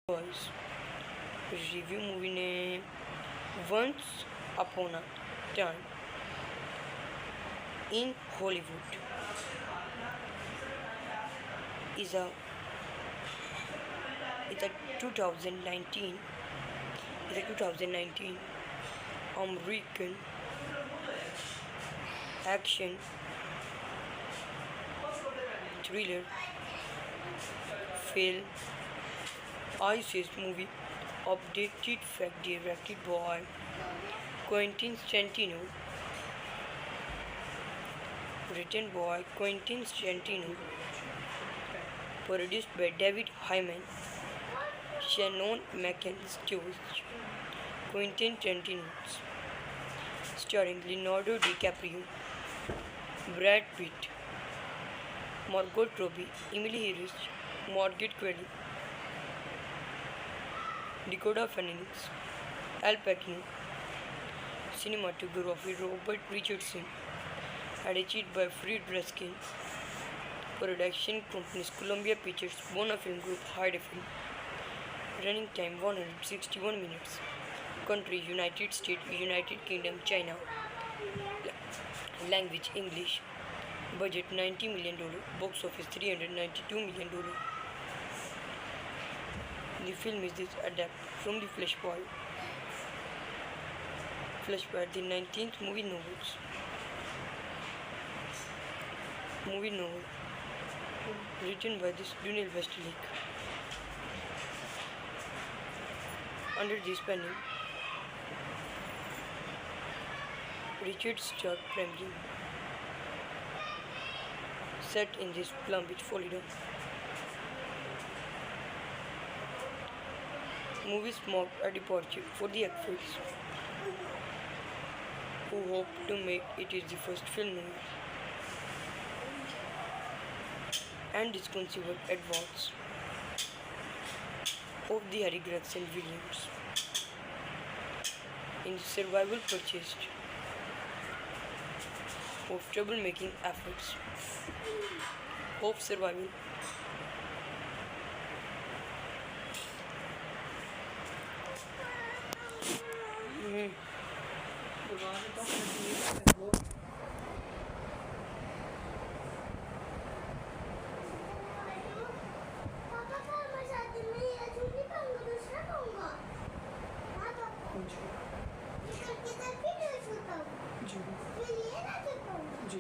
Boys review movie name Once Upon a Time in Hollywood is a is a 2019 is a 2019 American action thriller film ISIS movie updated fact directed by Quentin Tarantino, written by Quentin Tarantino, produced by David Hyman, Shannon McIntosh, Quentin Tarantino, starring Leonardo DiCaprio, Brad Pitt, Margot Robbie, Emily Harris, Margaret Qualley, Dakota Fanning, Al Pacino, cinematography Robert Richardson, edited by Fred Raskin, production companies Columbia Pictures, Bona Film Group, Hyde Film, running time 161 minutes, country United States, United Kingdom, China, language English, budget $90 million, box office $392 million. The film is adapted from the Flashpoint, the 19th movie novel, written by this Daniel Westlake, under this pen name Richard Stark Premium, set in this Palm Beach, Florida. Movies marked a departure for the actors who hope to make it is the first film noir and disconceived advance of the Harry Gregson Williams in survival purchased of troublemaking efforts of survival. जी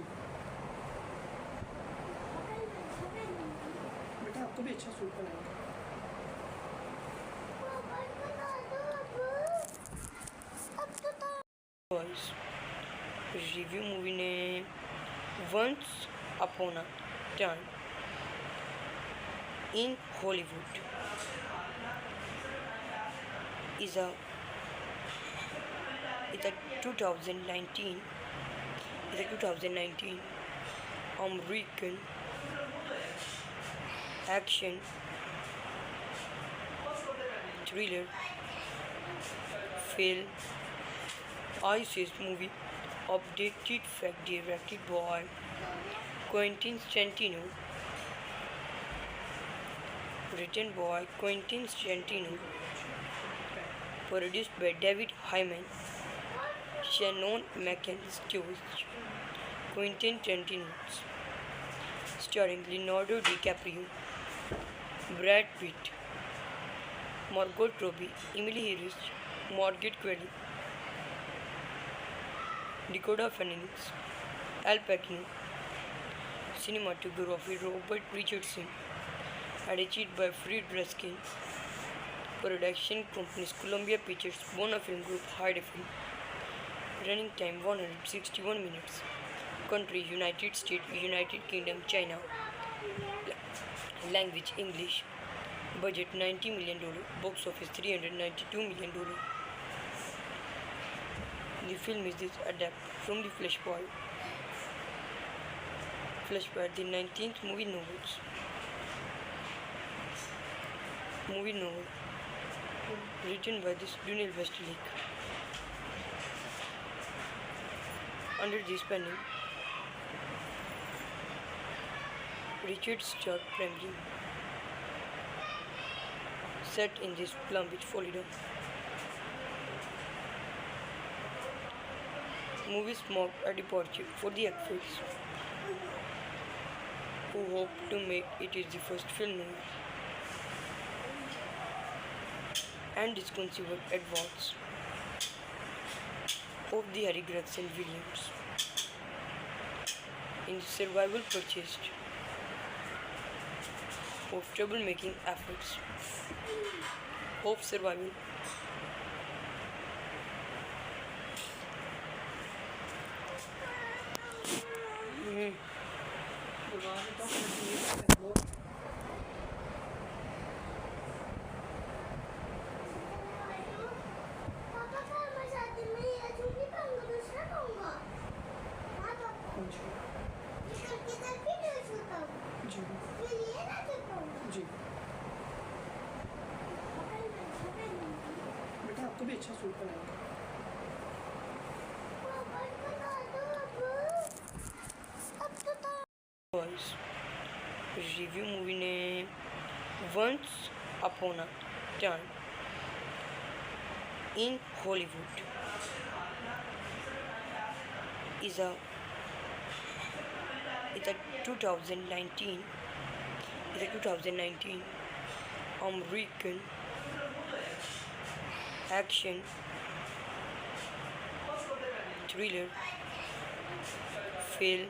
बेटा आपको भी अच्छा suit बनाएंगे Boys review movie name Once Upon a Time in Hollywood is a 2019 American action thriller film ISIS movie updated fact directed by Quentin Tarantino, written by Quentin Tarantino, produced by David Hyman, Shannon McIntosh, Quentin Tarantino, starring Leonardo DiCaprio, Brad Pitt, Margot Robbie, Emily Harris, Margaret Qualley, Dakota Fanning, Al Pacino, cinematography Robert Richardson, edited by Fred Raskin, production companies Columbia Pictures, Bona Film Group, Hyde Film, running time 161 minutes, country United States, United Kingdom, China, language English, budget $90 million, box office $392 million. The film is adapted from the Flashpoint, the 19th movie novel, written by this Daniel Westlake, under this pen name Richard Stark Premium, set in this Palm Beach, Florida. Movies marked a departure for the actors who hope to make it is the first film noir and is considered advance of the Harry Gregson Williams in the survival purchased of troublemaking efforts of survival. पापा का मैं शादी में ये चुन्नी पाऊंगा दूसरा पाऊंगा हाँ पापा ये करके तक भी नहीं छूता हूँ जी फिर ये ना छूता हूँ जी बेटा आपको भी अच्छा सूट पहनाएंगे पापा बता दो अब तो Was review movie name Once Upon a Time in Hollywood is a 2019 American action thriller film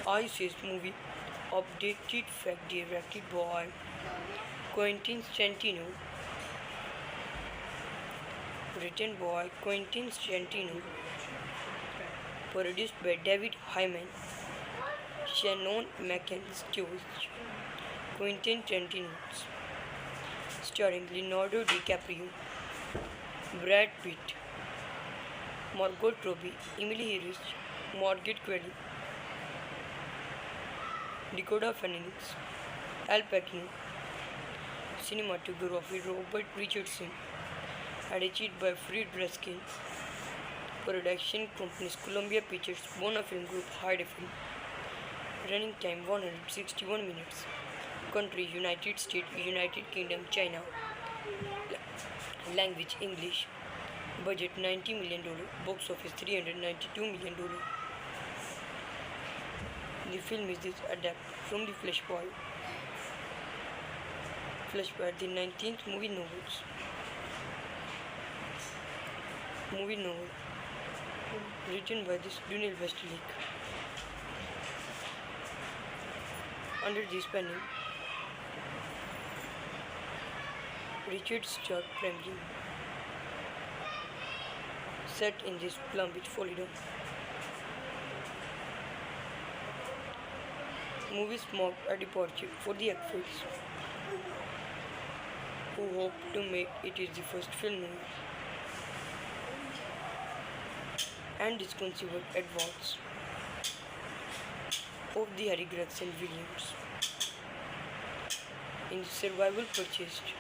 ISIS movie updated fact directed by Quentin Tarantino, written by Quentin Tarantino, produced by David Hyman, Shannon McIntosh, Quentin Tarantino, starring Leonardo DiCaprio, Brad Pitt, Margot Robbie, Emily Harris, Margaret Qualley, Dakota Fanning, Al Pacino, cinematography Robert Richardson, edited by Fred Raskin, production companies Columbia Pictures, Bona Film Group, Hyde Film, running time 161 minutes, country United States, United Kingdom, China, language English, budget $90 million, box office $392 million. The film is adapted from the Flashpoint, the 19th movie novels. Movie novel written by this Daniel Westlake under this pen name Richard Stark Premji, set in this Palm Beach, Florida. Movies marked a departure for the actors who hope to make it is the first film noir and is considered advance of the Harry Gregson Williams in the survival purchased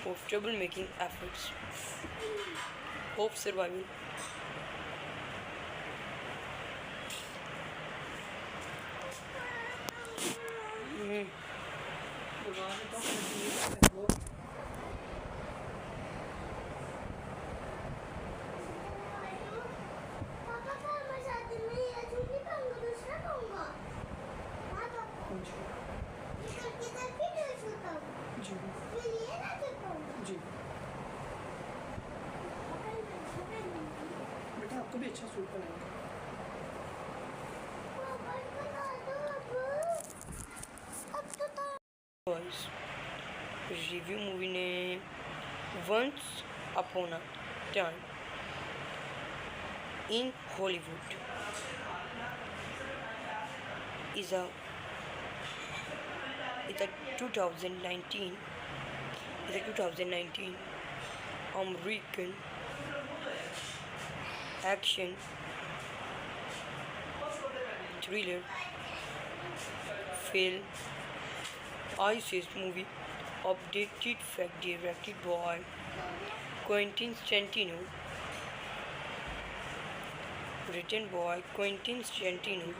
of troublemaking efforts of survival. पापा का मैं शादी में ये चुन्नी पाऊंगा दूसरा पाऊंगा हाँ पापा ये करके तक भी नहीं छूता हूँ जी फिर ये ना छूता हूँ जी बेटा आपको भी अच्छा सूट पहनाएंगे पापा बता दो अब तो Was review movie name Once Upon a Time in Hollywood is a 2019 American action thriller film ISIS movie updated fact directed by Quentin Tarantino, written by Quentin Tarantino,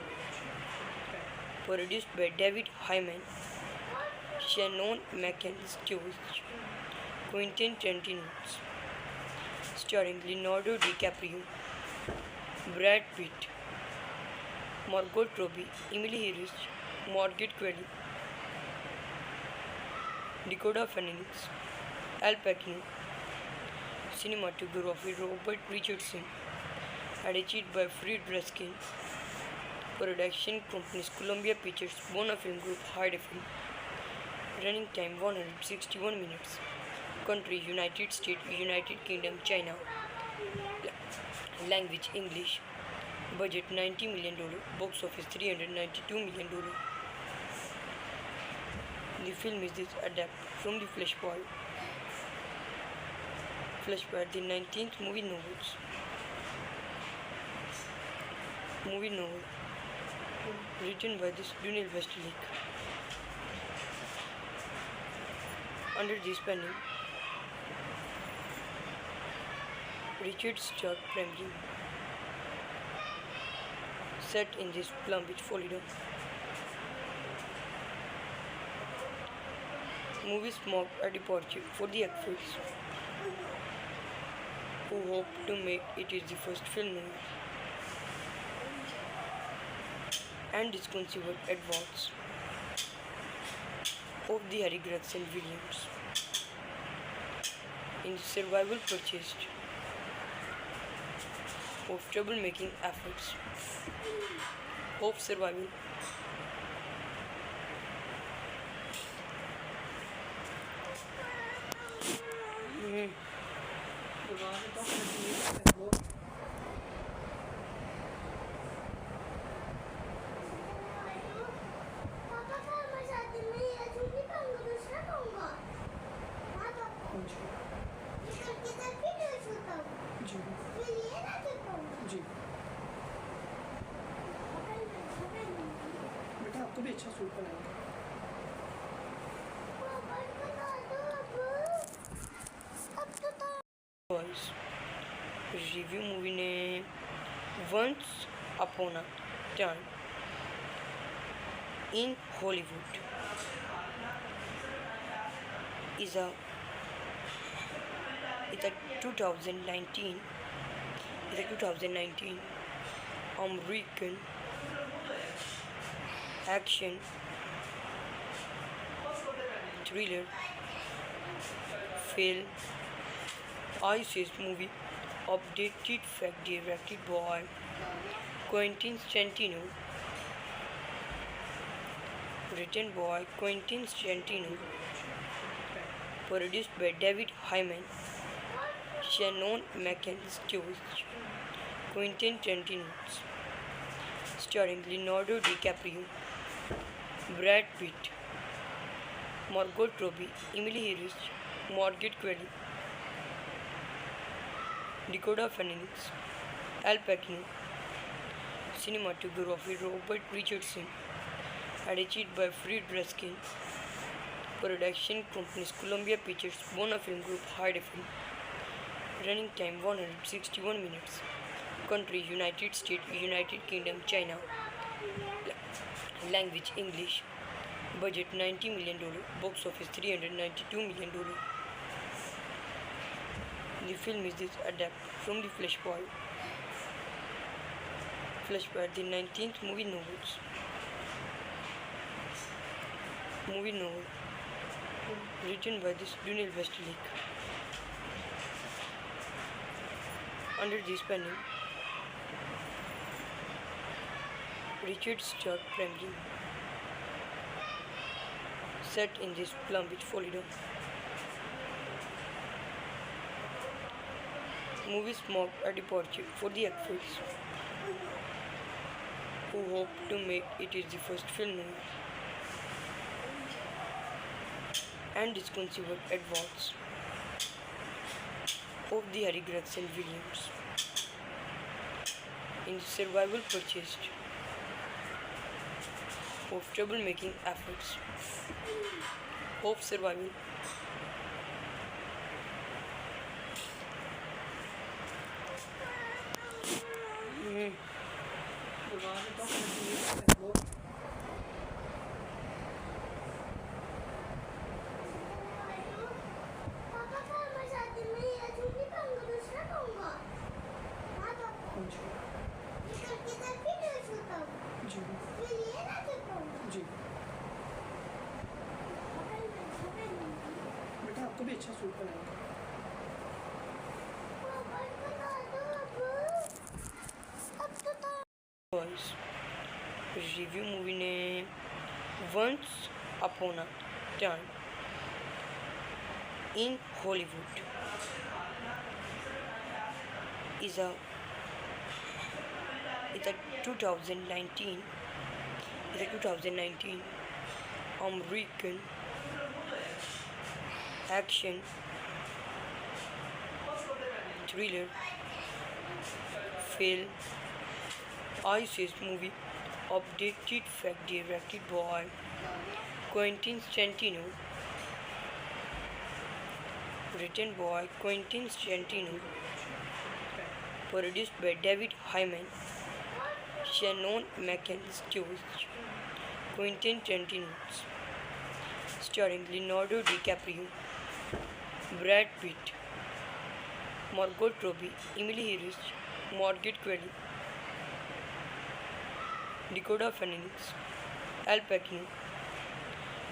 produced by David Hyman, Shannon McAllister, Quentin Tarantino, starring Leonardo DiCaprio, Brad Pitt, Margot Robbie, Emily Harris, Margaret Qualley, Dakota Fanning, Al Pacino, cinematography Robert Richardson, edited by Fred Raskin, production companies Columbia Pictures, Bona Film Group, Hyde Film, running time 161 minutes, country United States, United Kingdom, China, language English, budget $90 million, box office $392 million. The film is adapted from the Flashpoint, the 19th movie novel, written by this Dunel Westlake. Under this pen name, Richard Stark Premium, set in this Palm Beach, Florida. Movies marked a departure for the actors who hope to make it is the first film noir and disconcerted advance of the Harry Gregson Williams in the survival purchased of troublemaking efforts of survival. पापा का मैं शादी में ये चुन्नी पाऊंगा दूसरा पाऊंगा हाँ पापा जी इसका किधर भी नहीं छूता हूँ जी फिर ये ना चुप पाऊंगा जी बेटा आपको भी अच्छा सूट बनाएंगे पापा बना दो अब तो Boys review movie name Once Upon a Time in Hollywood is a 2019 American action thriller film Ice movie updated fact directed by Quentin Tarantino, written by Quentin Tarantino, produced by David Hyman, Shannon McAllister, Quentin Tarantino, starring Leonardo DiCaprio, Brad Pitt, Margot Robbie, Emily Harris, Margaret Qualley, Dakota Fanning, Al Pacino, cinematography Robert Richardson, edited by Fred Raskin, production companies Columbia Pictures, Bona Film Group, Hyde Film, running time 161 minutes, country United States, United Kingdom, China, language English, budget $90 million, box office $392 million. The film is adapted from the Flashpoint, the 19th movie novel, written by this Dunel Westlake. Under this pen name, Richard Stark Premium, set in this Palm Beach, Florida. Movies marked a departure for the actors who hope to make it is the first film noir and disconcerted advance of the Harry Gregson Williams in the survival purchased of troublemaking efforts of survival. अच्छा suit बनाएंगे। पापा बता दो अब तो Boys review movie name Once Upon a Time in Hollywood is a 2019 American action thriller film ISIS movie updated fact directed by Quentin Tarantino, written by Quentin Tarantino, produced by David Hyman, Shannon McIntosh, Quentin Tarantino, starring Leonardo DiCaprio, Brad Pitt, Margot Robbie, Emily Harris, Margaret Qualley, Dakota Fanning, Al Pacino,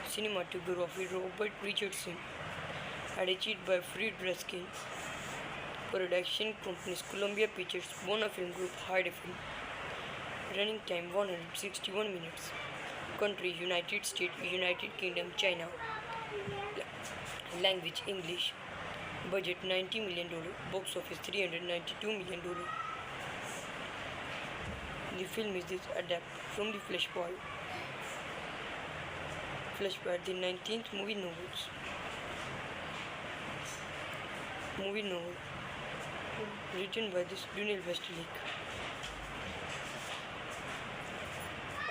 cinematography Robert Richardson, edited by Fred Raskin, production companies Columbia Pictures, Bona Film Group, Hyde Film, running time 161 minutes, country United States, United Kingdom, China, language English, budget $90 million, box office $392 million. The film is adapted from the Flashpoint, the 19th movie novel, written by this Dunel Westlake,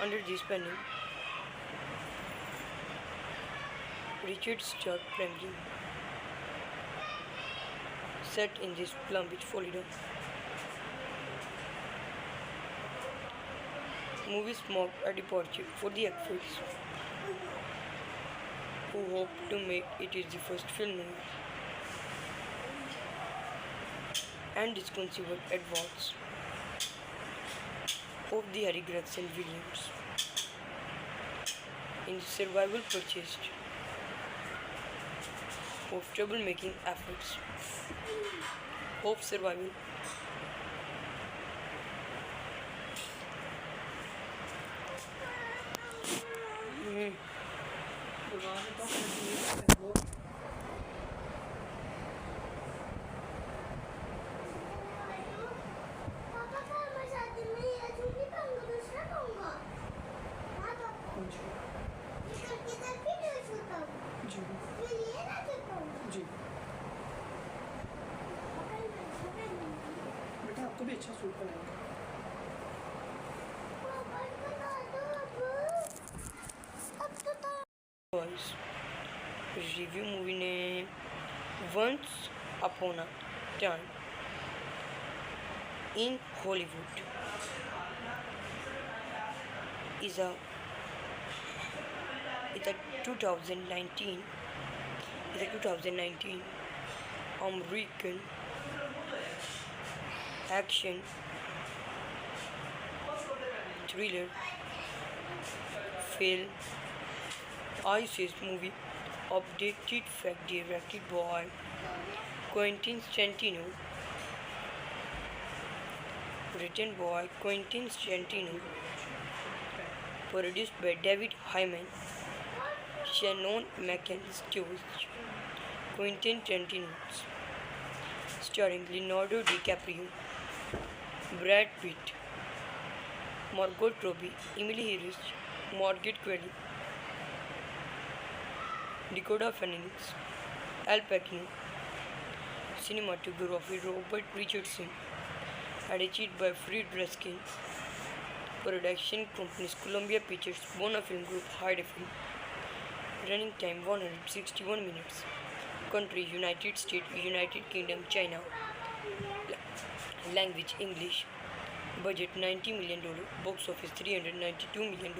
under this pen name Richard Stark Premlin, set in this Palm Beach, Florida. Movies marked a departure for the actors who hope to make it is the first film noir and disconceived advance of the Harry Gregson Williams in the survival purchased of troublemaking efforts of survival. पापा कल मैं शादी में ये चूड़ी पहनूंगा दूसरा पहनूंगा हाँ पापा कौन सी? ये करके तक भी नहीं छूता जी फिर ये ना छूता जी बेटा आपको भी अच्छा सूट बनाएंगे। पापा बता दो अब तो Boys review movie name Once Upon a Time in Hollywood is a 2019 American action thriller film ISIS movie updated fact directed by Quentin Tarantino, written by Quentin Tarantino, produced by David Hyman, Shannon McIntosh, Quentin Tarantino, starring Leonardo DiCaprio, Brad Pitt, Margot Robbie, Emily Harris, Margaret Qualley, Dakota Fanning, Al Pacino, cinematography Robert Richardson, edited by Fred Raskin, production companies Columbia Pictures, Bona Film Group, Hyde Film, running time 161 minutes, country United States, United Kingdom, China, language English, budget $90 million, box office $392 million.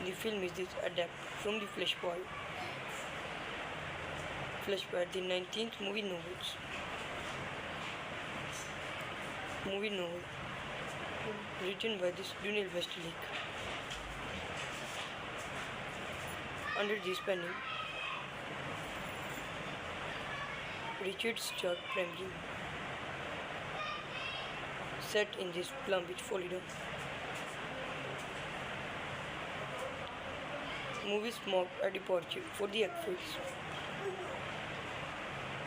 The film is adapted from the Flashpoint, the 19th movie novel, written by this Dunel Westlake, under this pen name Richard Stark Premium. Set in this Palm Beach, Florida. Movies marked a departure for the actors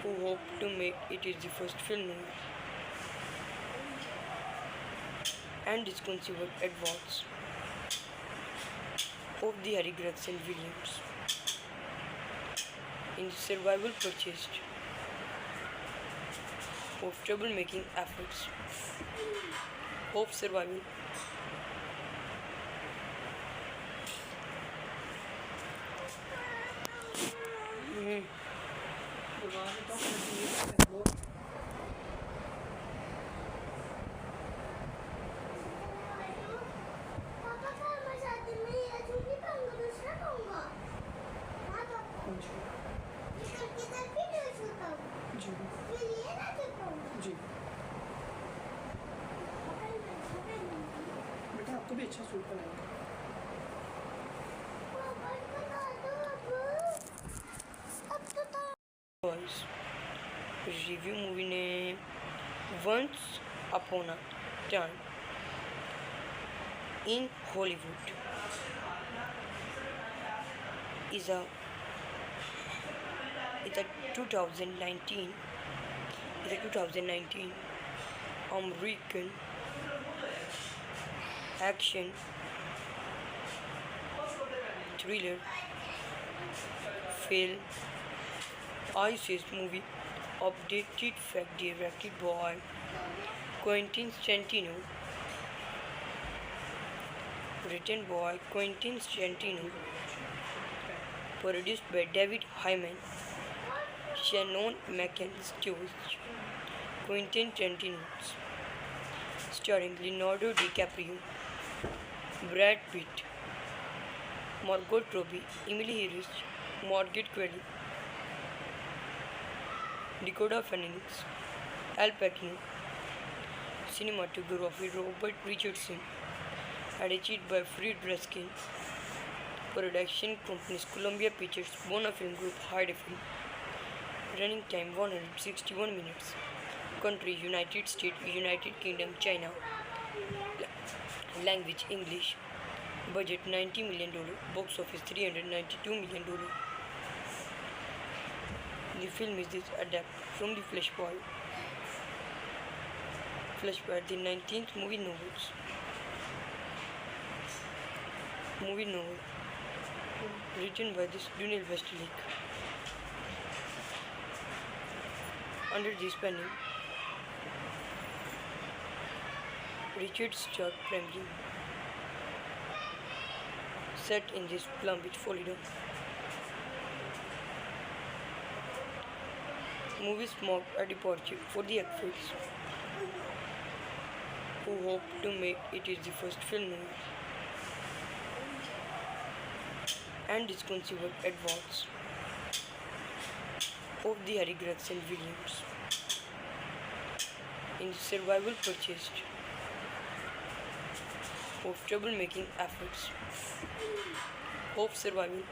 who hoped to make it is the first film noir and is considered advance of the Harry Gregson Williams in the survival purchased of troublemaking efforts of survival. Bewahren doch das Leben. पापा का मैं शादी में ये चुन्नी पाऊंगा दूसरा पाऊंगा हाँ पापा कौन सी? ये करके तब भी नहीं छूता हूँ जी फिर ये ना छूता हूँ जी बेटा आपको भी अच्छा सूट बनाएंगे. पापा बना दो अब तो Boys. Review movie name Once Upon a Time in Hollywood is a 2019 American action thriller film ISIS movie updated fact directed by Quentin Tarantino, written by Quentin Tarantino, produced by David Hyman, Shannon McIntosh, Quentin Tarantino, starring Leonardo DiCaprio, Brad Pitt, Margot Robbie, Emily Harris, Margaret Qualley, Dakota Fanning, Al Pacino, cinematography Robert Richardson, edited by Fred Raskin, production companies Columbia Pictures, Bona Film Group, Hyde Film, running time 161 minutes, country United States, United Kingdom, China, language English, budget $90 million, box office $392 million. The film is adapted from the Flashpoint, the 19th movie novels. Movie novel written by this Dunel Westlake under this pen name Richard Stark Premium. Set in this Palm Beach, Florida. Movies marked a departure for the actors who hoped to make it is the first film noir and is considered advance of the Harry Gregson Williams in the survival purchased of troublemaking efforts of survival.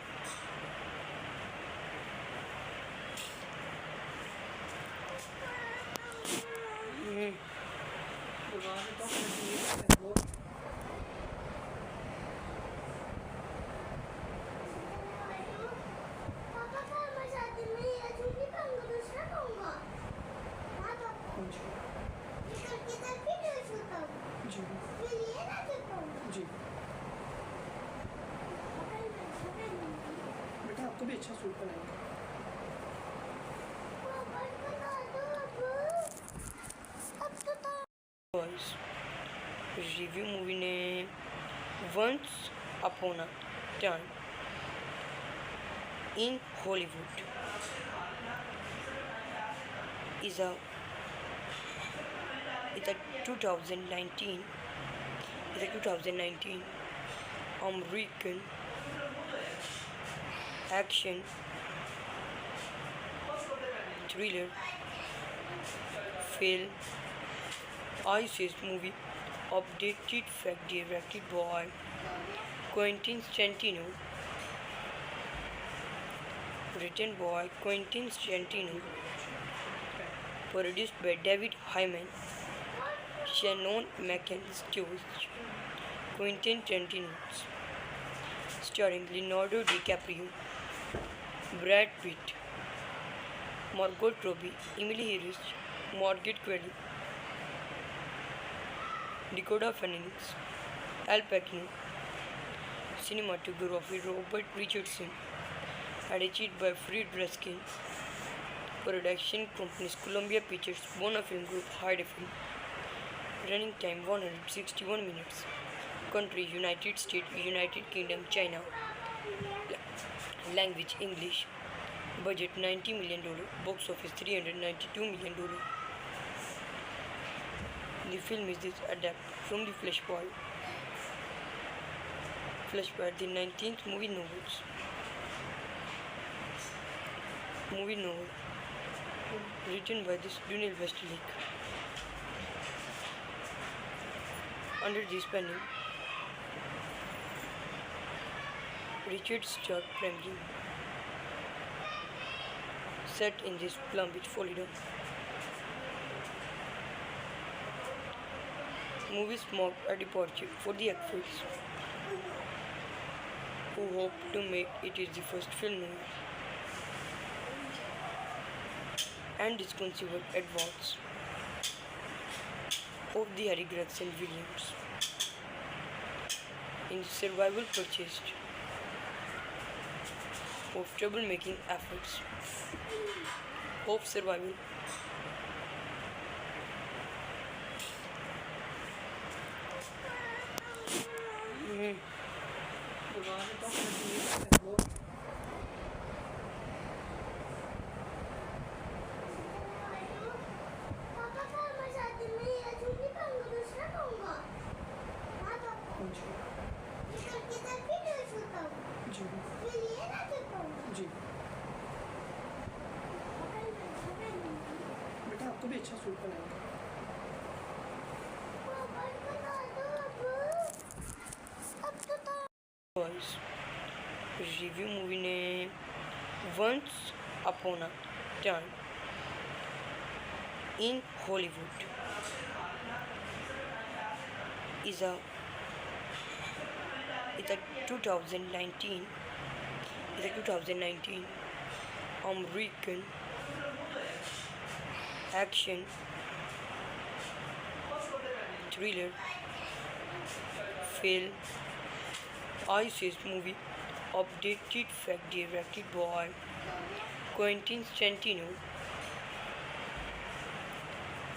Bewahren doch das Leben. पापा का मैं शादी में ये चुन्नी पाऊंगा दूसरा पाऊंगा हाँ पापा कौन सी? ये करके तब भी नहीं छूता हूँ जी फिर ये ना छूता हूँ जी बेटा आपको भी अच्छा सूट बनाएंगे. पापा बना दो अब तो Boys. Review movie name Once Upon a Time in Hollywood is a 2019 American action thriller film ISIS movie updated fact directed by Quentin Tarantino, written by Quentin Tarantino, Produced by David Hyman, Shannon McIntosh, Quentin Tarantino, starring Leonardo DiCaprio, Brad Pitt, Margot Robbie, Emily Harris, Margaret Qualley, Dakota Fanning, Al Pacino, cinematography Robert Richardson, edited by Fred Ruskin, production companies Columbia Pictures, Bona Film Group, Hyde Film, running time 161 minutes, country United States, United Kingdom, China, language English, budget $90 million, box office $392 million. The film is adapted from the Flashpoint, the 19th movie novel, written by this Daniel Westlake. Under this pen name, Richard Stark Premium, set in this Palm Beach, Florida. Movies marked a departure for the actors who hope to make it is the first film noir and disconcerted advance of the Harry Gregson Williams in survival purchased of troublemaking efforts of survival. Bulgare toch met die en hoor. पापा का मैं शादी में ये suit नहीं पाऊंगा दूसरा पाऊंगा हाँ पापा जी इस लड़के तक भी नहीं सूट पाऊंगा जी फिर ये ना सूट पाऊंगा जी बेटा आपको भी अच्छा सूट बनाएंगे पापा बता दो अब तो Boys, review movie name Once Upon a Time in Hollywood is a 2019 American action thriller film ISIS movie updated fact directed by Quentin Tarantino,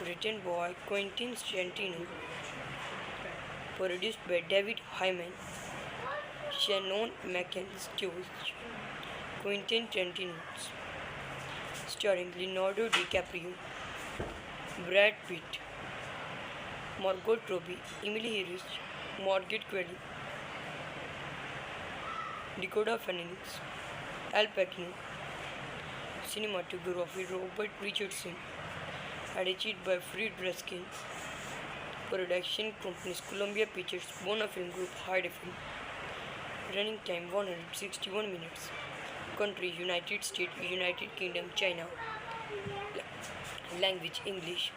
written by Quentin Tarantino, produced by David Hyman, Shannon McIntosh, Quentin Tarantino, starring Leonardo DiCaprio, Brad Pitt, Margot Robbie, Emily Harris, Margaret Qualley, Dakota Fanning, Al Pacino, cinematography Robert Richardson, edited by Fred Ruskin, production companies Columbia Pictures, Bona Film Group, Hyde Film, running time 161 minutes, country United States, United Kingdom, China, language English,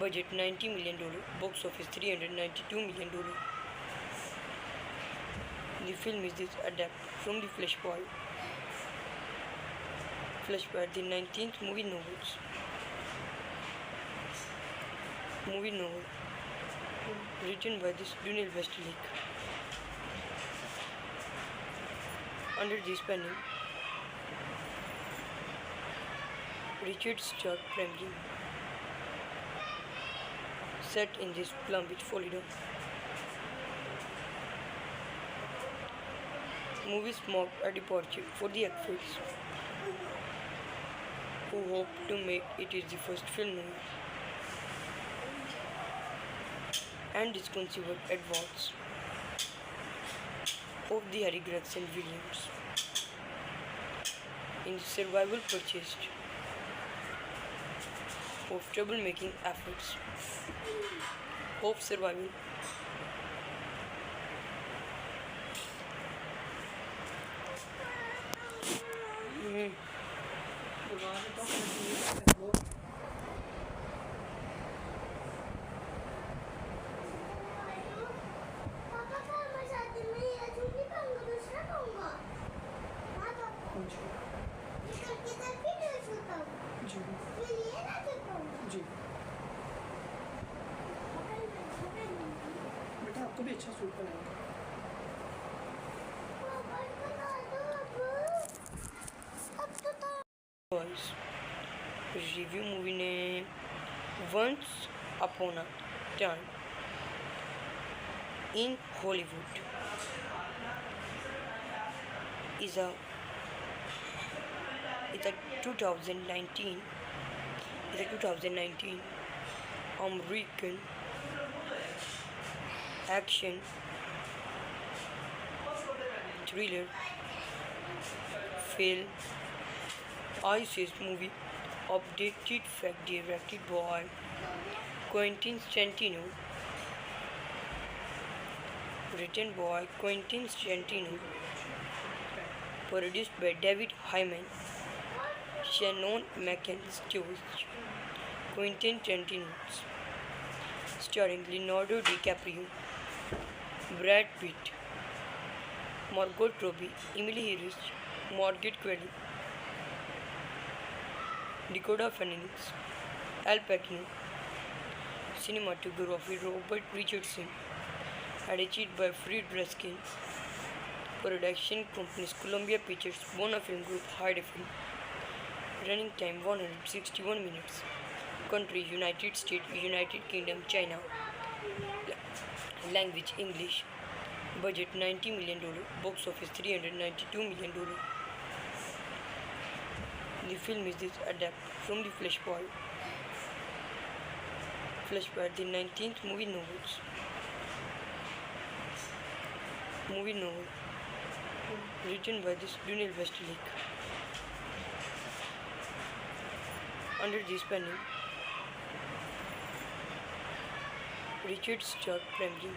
budget $90 million, box office $392 million. The film is adapted from the Flashpoint, the 19th movie novel, written by this Daniel Westlake. Under this pen name, Richard Stark Premium, set in this Palm Beach, Florida. Movies marked a departure for the actors who hope to make it is the first film noir and disconcerted advance of the Harry Gregson Williams in survival purchased of troublemaking efforts of survival. Bulgare toch met die en hoor. ऊपर आएगा। वापस बता दो अब तो Boys review movie name Once Upon a Time in Hollywood is a 2019 American action thriller film ISIS movie updated fact directed by Quentin Tarantino, written by Quentin Tarantino, produced by David Hyman, Shannon McIntosh, Quentin Tarantino, starring Leonardo DiCaprio, Brad Pitt, Margot Robbie, Emily Harris, Margaret Qualley, Dakota Fanning, Al Pacino, cinematography Robert Richardson, edited by Fred Raskin, production companies Columbia Pictures, Bona Film Group, Hyde Film, running time 161 minutes, country United States, United Kingdom, China, language English, budget $90 million, box office $392 million. The film is adapted from the Flashpoint, the 19th movie novel, written by Daniel Westlake, under this pen name Richard Stark Premji,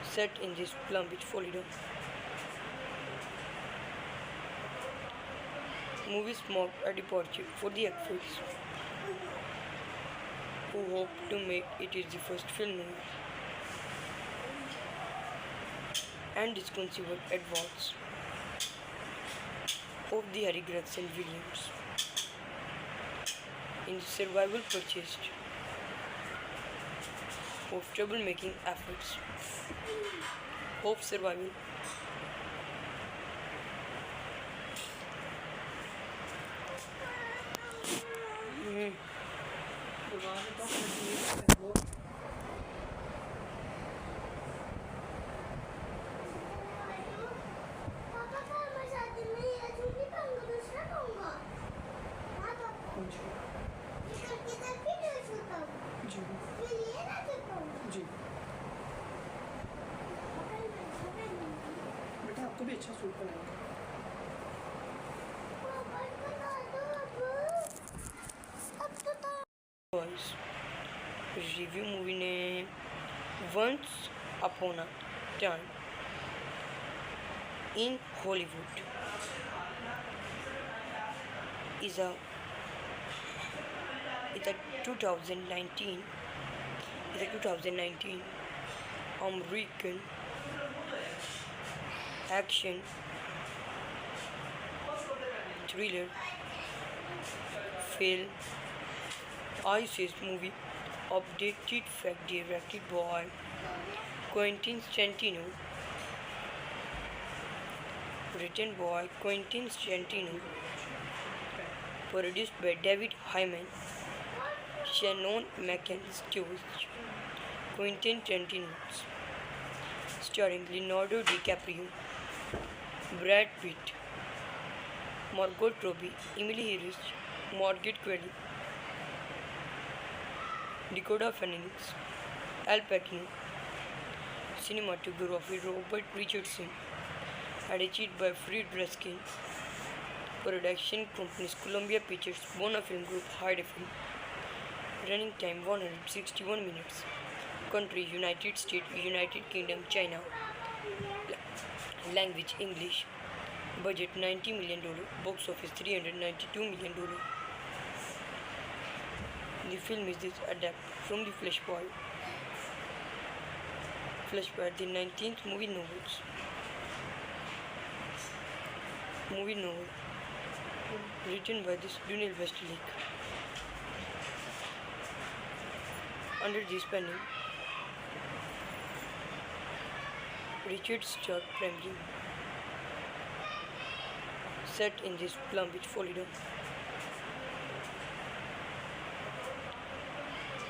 set in this Palm Beach, Florida. Movies marked a departure for the actors who hope to make it is the first film noir and is considered advance of the Harry Gregson Williams in the survival purchased of troublemaking efforts of survival. तो वहाँ से तो वो पापा का मैं शादी में ये चूड़ी पहनूंगा दूसरा पहनूंगा हाँ तो कौन सी ये करके तब भी नहीं छूता जी फिर ये ना छूता जी बेटा आपको भी अच्छा सूट पहनाएंगे। वापस बता दो अब तो Boys review movie name Once Upon a Time in Hollywood is a 2019 American action thriller film ISIS movie updated fact directed by Quentin Tarantino, written by Quentin Tarantino, produced by David Hyman, Shannon McIntosh, Quentin Tarantino, starring Leonardo DiCaprio, Brad Pitt, Margot Robbie, Emily Harris, Margaret Qualley, Dakota Fanning, Al Pacino, cinematography Robert Richardson, edited by Fred Raskin, production companies Columbia Pictures, Bona Film Group, Hyde Film, running time 161 minutes, country United States, United Kingdom, China, language English, budget $90 million, box office $392 million. The film is adapted from the Flashpoint, the 19th movie novel, written by Daniel Westlake, under this pen name Richard Stark Primary, set in this Palm Beach, Florida.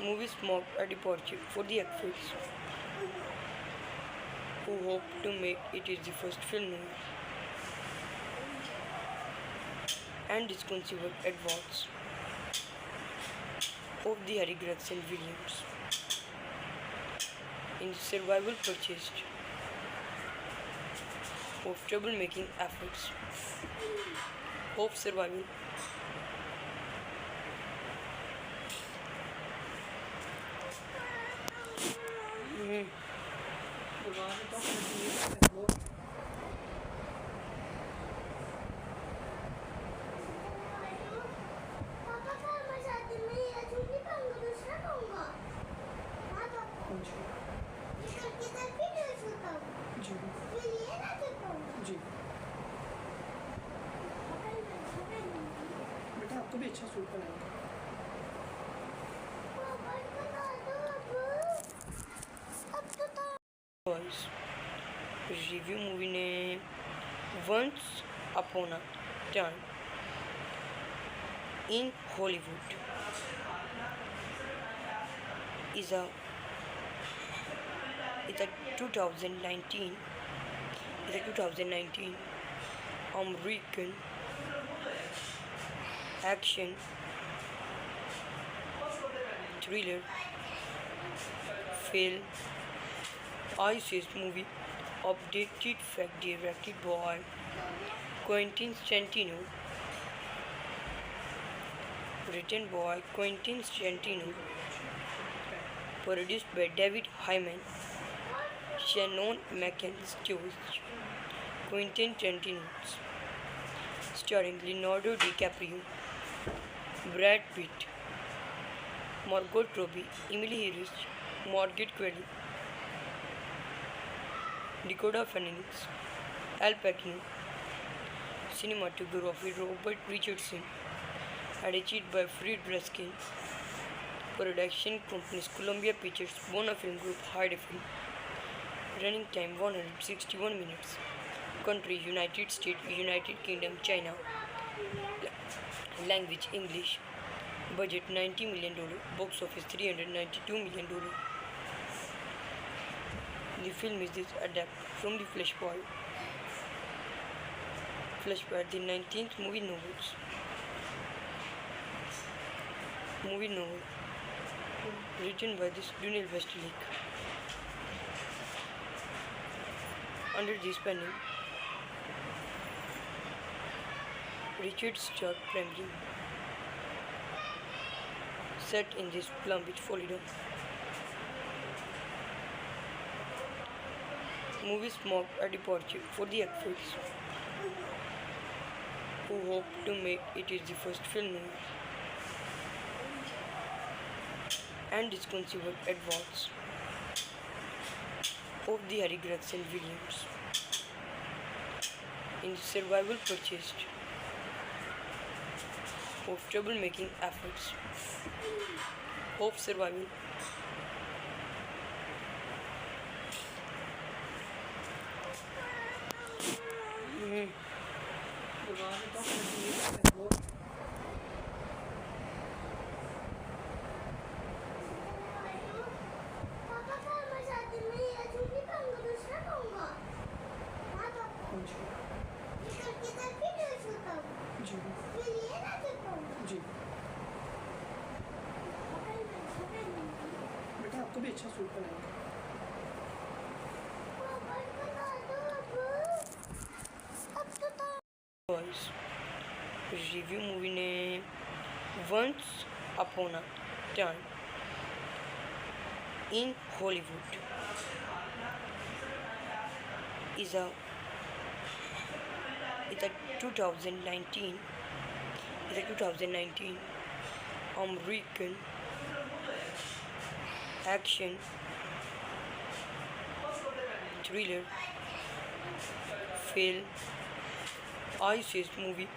Movies marked a departure for the actors who hoped to make it is the first film noir and disconceived advance of the Harry Gregson Williams in the survival purchased of troublemaking efforts of survival. Bulgarien toch met die blok. पापा का मैं शादी में ये चुन्नी पाऊंगा दूसरा पाऊंगा हाँ तो कौन सी? ये करके तब भी ड्रेस होता हूँ जी फिर ये ना चुप पाऊंगा जी बेटा आपको भी अच्छा सूट पहनाएंगे. पापा बना दो अब तो Boys, review movie name Once Upon a Time in Hollywood is a 2019 American action thriller film ice movie updated fact directed by Quentin Tarantino, written by Quentin Tarantino, produced by David Hyman, Shannon McIntosh, Quentin Tarantino, starring Leonardo DiCaprio, Brad Pitt, Margot Robbie, Emily Harris, Margaret Qualley, Dakota Fanning, Al Pacino, cinematography Robert Richardson, edited by Fred Ruskin, production companies Columbia Pictures, Bona Film Group, Hyde Film, running time 161 minutes, country United States, United Kingdom, China, language English, budget $90 million, box office $392 million. The film is adapted from the Flashpoint, the 19th movie novels. Movie novel written by this Daniel Westlake under this pen name Richard Stark Primary, set in this Palm Beach, Florida. Movies marked a departure for the actors who hoped to make it is the first film noir and disconceived advance of the Harry Gregson Williams in the survival purchased of troublemaking efforts of survival. Bulgarien toch met die blok. पापा का मैं शादी में ये चुन्नी पाऊंगा दूसरा पाऊंगा हाँ तो कौन सी? ये करके तब भी ड्रेस होता हूँ जी फिर ये ना चुप पाऊंगा जी बेटा आपको भी अच्छा सूट पहनाएंगे. पापा बना दो अब तो Boys, review movie name Once Upon a Time in Hollywood is a 2019 American action thriller film ice movie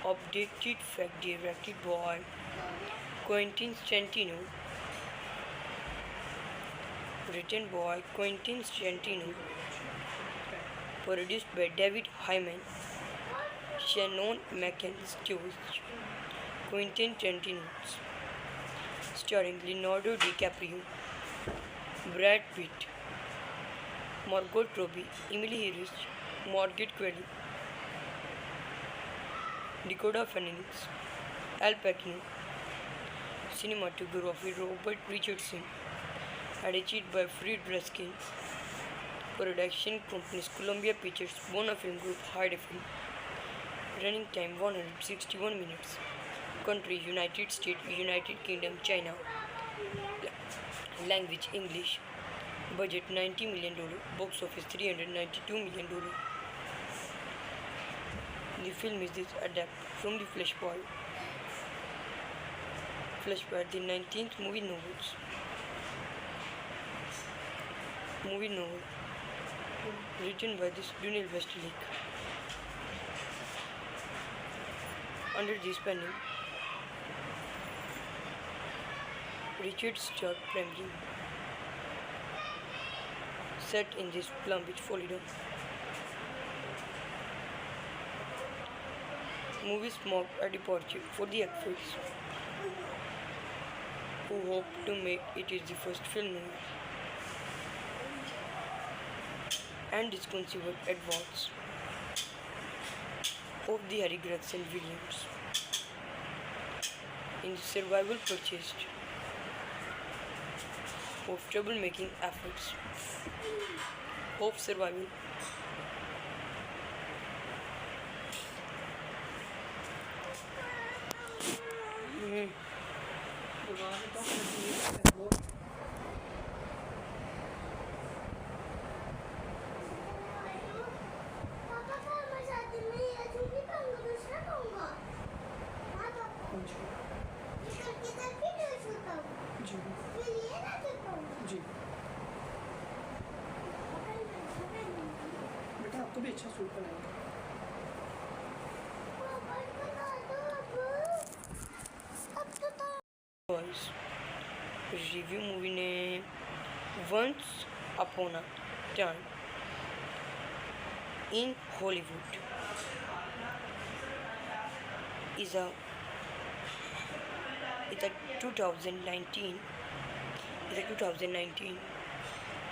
updated fact directed by Quentin Tarantino, written by Quentin Tarantino, Produced by David Hyman, Shannon McIntosh, Quentin Tarantino. Starring Leonardo DiCaprio, Brad Pitt, Margot Robbie, Emily Harris, Margaret Qualley, Dakota Fanning, Al Pacino. Cinematography Robert Richardson. Edited by Fred Raskin. Production companies Columbia Pictures, Bona Film Group, Hyde Film. Running time 161 minutes. Country United States, United Kingdom, China. Language English. Budget $90 million. Box office $392 million. The film is adapted from the Flashpoint, the 19th movie novels. Movie novel written by this Dunel Westlake under this pen name Richard Stark Premium. Set in this Palm Beach, Florida. Movies marked a departure for the actors who hope to make it is the first film movie and disconceived advance of the Harry Gregson Williams in survival purchased of troublemaking efforts of survival. Bewahren doch das Entwurf. पापा का मैं शादी में ये चुंगी पाऊंगा दूसरा पाऊंगा हाँ पापा कौन सी? इस करके तक भी नहीं छूता हूँ जी फिर ये ना छूट पाऊंगा जी बेटा आपको भी अच्छा सूट बनाएंगे. पापा बता दो अब तो Boys. Review movie name Once Upon a Time in Hollywood is a 2019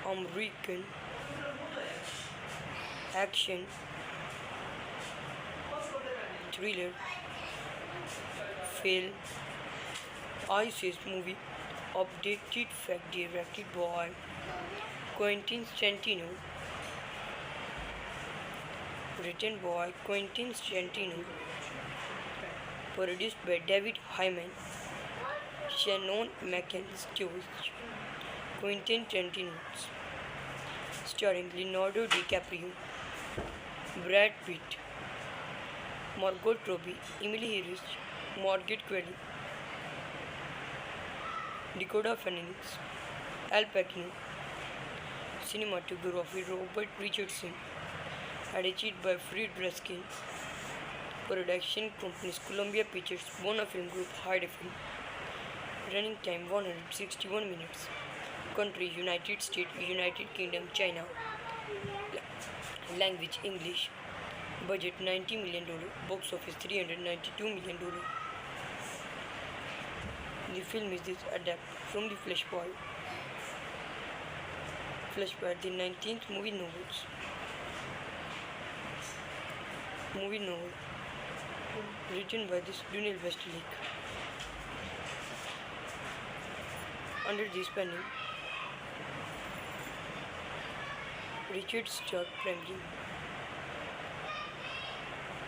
American action thriller film ISIS movie updated fact directed by Quentin Tarantino, written by Quentin Tarantino, produced by David Hyman, Shannon McIntosh, Quentin Tarantino, starring Leonardo DiCaprio, Brad Pitt, Margot Robbie, Emily Harris, Margaret Qualley, Dakota Fanning, Al Pacino. Cinematography Robert Richardson. Edited by Fred Raskin. Production companies Columbia Pictures, Bona Film Group, Hyde Film. Running time 161 minutes. Country United States, United Kingdom, China. Language English. Budget $90 million. Box office $392 million. The film is adapted from the Flashpoint, the 19th movie novels. Movie novel written by this Dunel Westlake under this pen name Richard Stark Premium.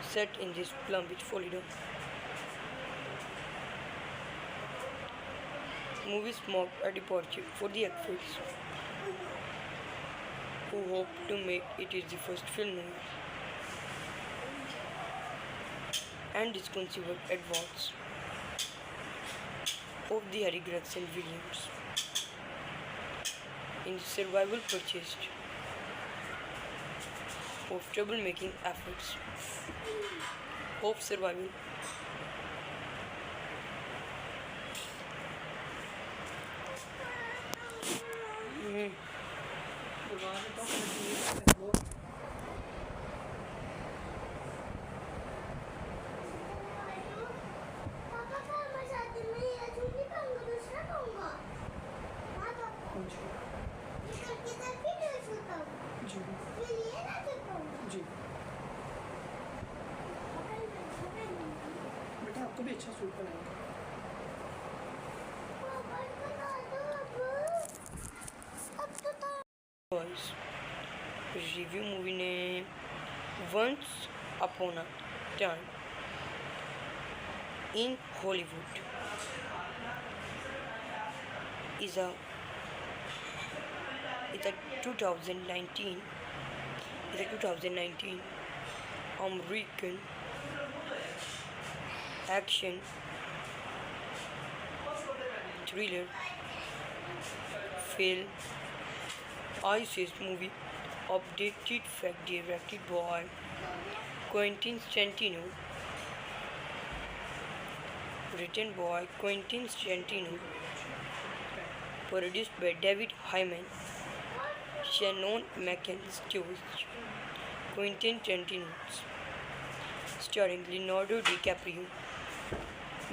Set in this Palm Beach, Florida. Movies marked a departure for the actors who hope to make it is the first film movie and disconceived advance of the Harry Gregson Williams in survival purchased of troublemaking efforts of survival. Bewahren doch das Entwurf. अच्छा suit पहनेंगे। पापा बना दो अब तो Boys. Review movie name Once Upon a Time in Hollywood is a 2019 American action thriller film ISIS movie updated fact directed by Quentin Tarantino, written by Quentin Tarantino, produced by David Hyman, Shannon McIntosh, Quentin Tarantino, starring Leonardo DiCaprio,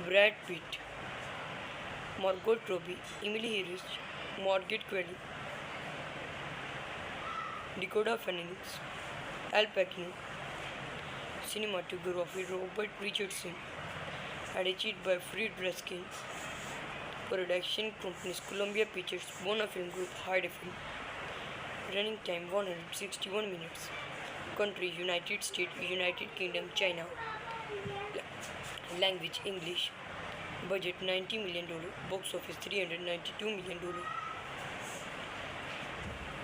Brad Pitt, Margot Robbie, Emily Harris, Margaret Qualley, Dakota Fanning, Al Pacino, cinematography Robert Richardson, edited by Fred Raskin, production companies Columbia Pictures, Bona Film Group, Hyde Film, running time 161 minutes, country United States, United Kingdom, China, language English, budget $90 million, box office $392 million.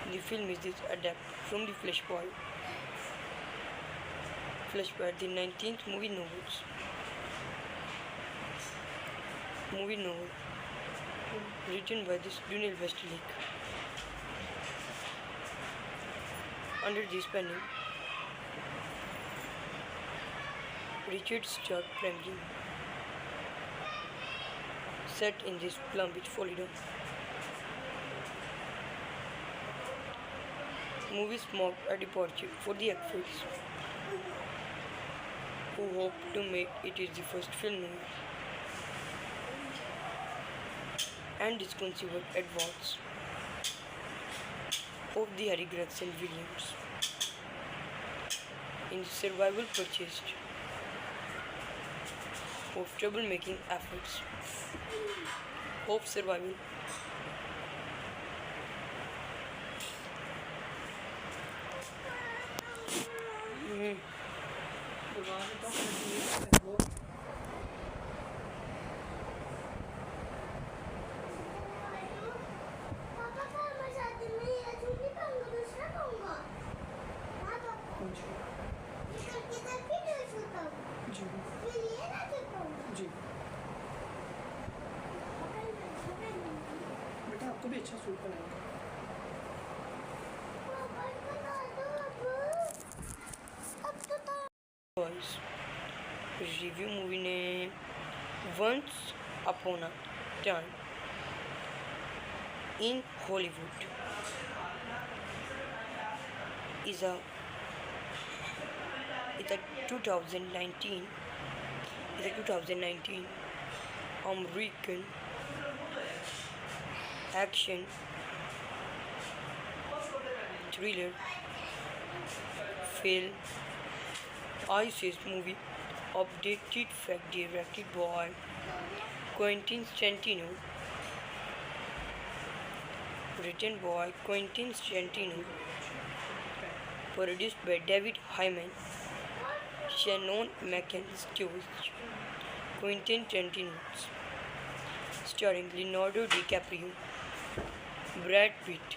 The film is adapted from the Flashpoint, the 19th movie novel, written by Daniel Westlake, under this pen name, Richard Stark Premium, set in this Palm Beach, Florida. Movies marked a departure for the actors who hope to make it is the first film noir and disconceived advance of the Harry Gregson Williams in the survival purchased of troublemaking efforts of survival. Bulgar'da çok kötü bu. पापा का मजाक में ये चुन्नी पहनूंगा दूसरा पहनूंगा हाँ तो कौन सी? ये करके तब भी नहीं छूता हूँ जी फिर ये ना छूता हूँ जी बेटा आपको भी अच्छा सूट पहनेंगे। पापा बना दो अब तो Boys. Review movie name Once Upon a Time in Hollywood is a 2019 American action thriller film ISIS movie updated fact directed by Quentin Tarantino, written by Quentin Tarantino, produced by David Hyman, Shannon McIntosh, Quentin Tarantino, starring Leonardo DiCaprio, Brad Pitt,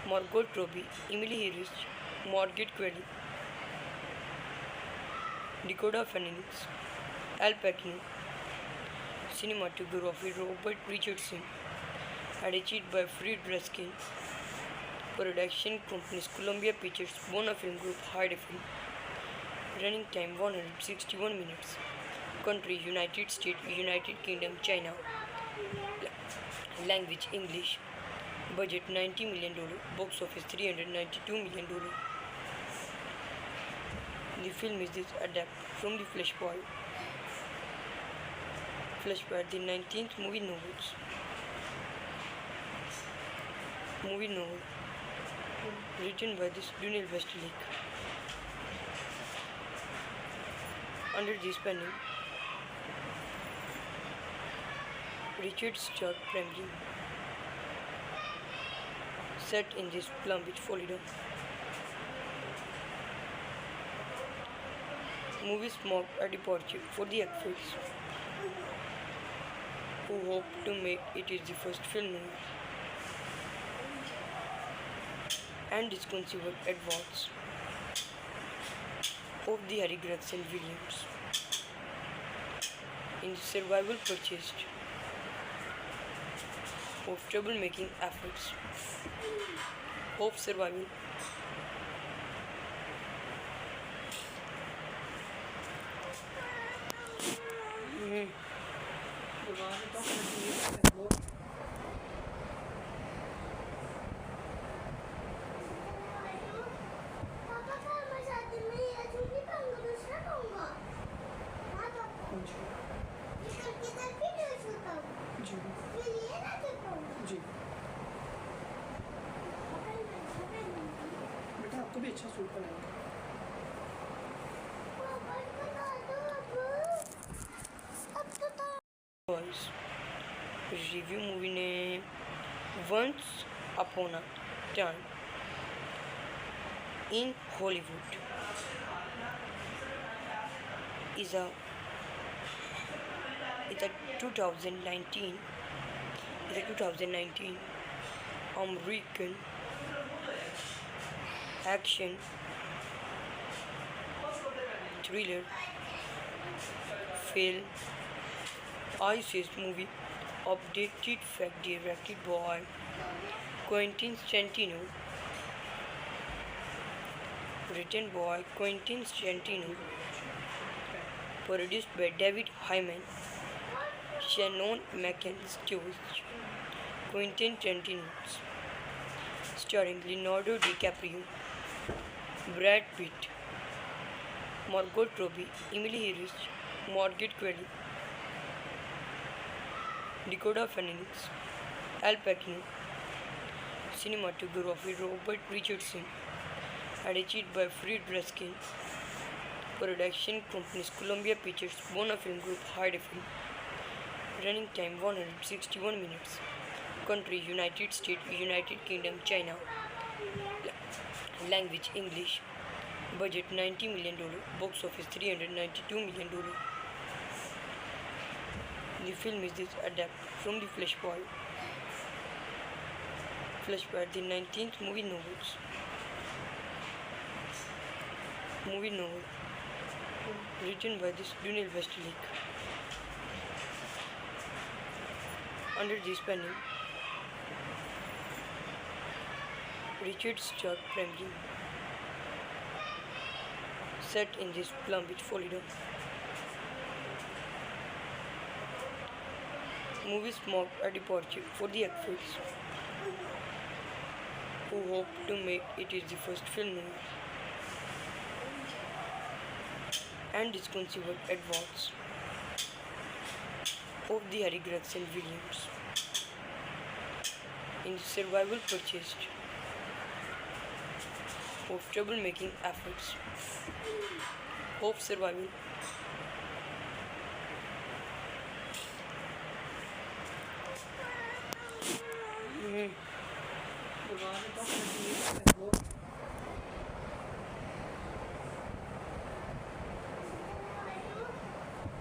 Margot Robbie, Emily Harris, Margaret Qualley, Dakota Fanning, Al Pacino, cinematography Robert Richardson, edited by Fred Raskin, production companies Columbia Pictures, Bona Film Group, Hyde Film, running time 161 minutes, country United States, United Kingdom, China, language English, budget $90 million, box office $392 million. The film is adapted from the Flashpoint, the 19th movie novel, written by Daniel Westlake, under this pen name, Richard Stark Premium, set in this Palm Beach, Florida. Movies marked a departure for the actors who hope to make it is the first film noir and disconceived advance of the Harry Gregson Williams in the survival purchased of troublemaking efforts of survival. Bewahren doch mit dem Wort. पापा का मैं शादी में ये suit नहीं पाऊंगा दूसरा पाऊंगा हाँ पापा जी इसका किधर भी ड्रेस होता हूँ जी फिर ये ना कर पाऊंगा जी बेटा आपको भी अच्छा सूट बनाएंगे पापा बता दो अब तो Boys review movie name Once Upon a Time in Hollywood is a 2019 American action thriller film ISIS movie updated fact directed by Quentin Tarantino, written by Quentin Tarantino, produced by David Hyman, Shannon McIntosh, Quentin Tarantino, starring Leonardo DiCaprio, Brad Pitt, Margot Robbie, Emily Harris, Margaret Qualley, Dakota Fanning, Al Pacino, cinematography Robert Richardson, edited by Fred Raskin, production companies Columbia Pictures, Bona Film Group, Hyde Film, running time 161 minutes, country United States, United Kingdom, China, language English, budget $90 million, box office $392 million. The film is adapted from the Flashpoint, the 19th movie novel, written by this Dunel Westlake, under this pen name Richard Stark Premium, set in this Palm Beach, Florida. Movies marked a departure for the actors who hope to make it is the first film noir and disconceived advance of the Harry Gregson Williams in the survival purchased of troublemaking efforts of survival. bewahren doch mit dem Wort.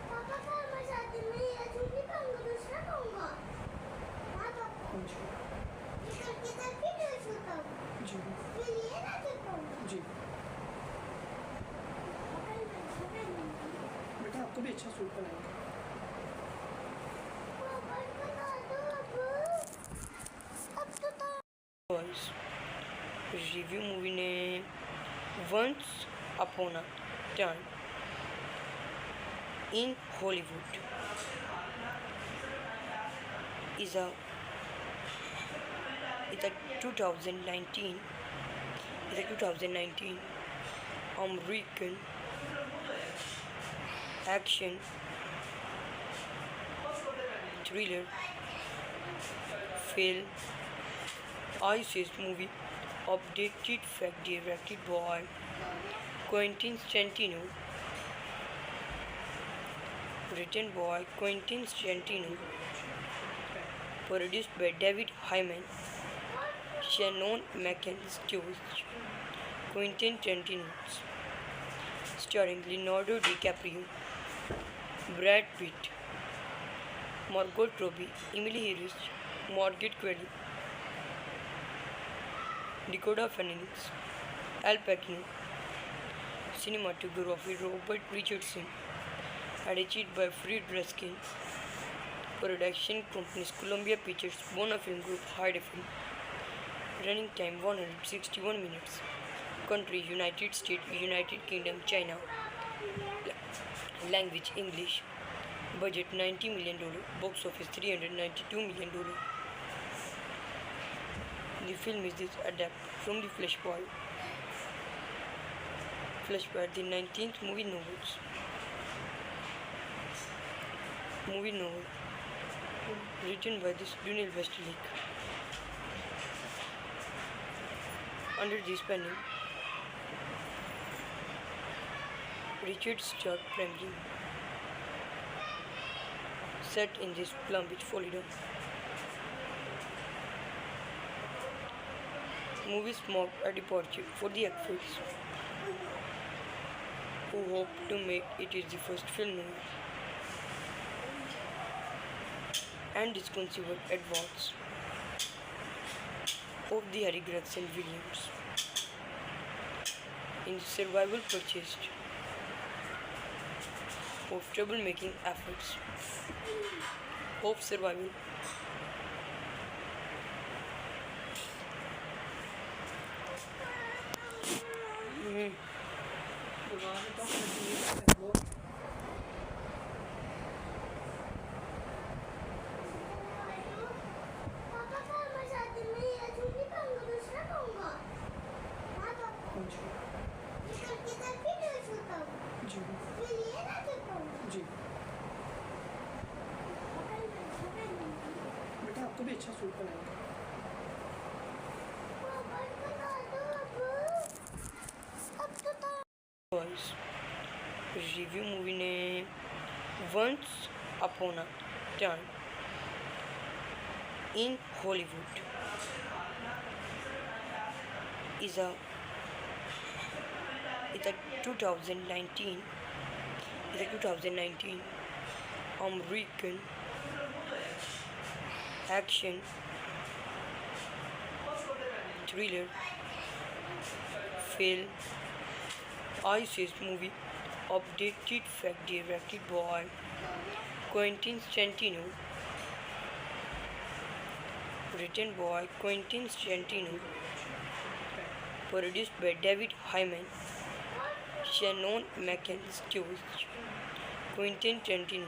पापा का मैं शादी में ये suit नहीं पाऊंगा दूसरा पाऊंगा हाँ पापा जी इसका किधर भी ड्रेस होता हूँ जी फिर ये ना कर पाऊंगा जी बेटा आपको भी अच्छा सूट बनाएंगे पापा बता दो अब तो Boys review movie name Once Upon a Time in Hollywood is a 2019 American action thriller film ISIS movie updated fact directed by Quentin Tarantino, written by Quentin Tarantino, Produced by David Hyman, Shannon McIntosh, Quentin Tarantino. Starring Leonardo DiCaprio, Brad Pitt, Margot Robbie, Emily Harris, Margaret Qualley, Dakota Fanning, Al Pacino. Cinematography Robert Richardson. Edited by Fred Raskin. Production companies Columbia Pictures, Bona Film Group, Hyde Film. Running time 161 minutes. Country United States, United Kingdom, China. Language English. Budget $90 million. Box office $392 million. The film is adapted from the Flashpoint. Flashpoint, the 19th movie novels. Movie novel written by this Dunel Westlake. Under this pen name, Richard Stark Premji. Set in this Palm Beach, Florida. Movies marked a departure for the actors who hope to make it is the first film noir and is considered advance of the Harry Gregson Williams in the survival purchased of troublemaking efforts of survival. We waren toch met die eerste woord. पापा का मसाते में ये चुंगी पाऊंगा दूसरा पाऊंगा हाँ पापा हाँ जी ये करके तब भी नहीं छूता हूँ जी फिर ये ना छूता हूँ जी बेटा आपको भी अच्छा सूट बनाएंगे पापा बना दो अब तो Boys. Review movie name Once Upon a Time in Hollywood is a 2019 American action thriller film ISIS movie updated fact directed by Quentin Tarantino, written by Quentin Tarantino, produced by David Hyman, Shannon McIntosh, Quentin Tarantino,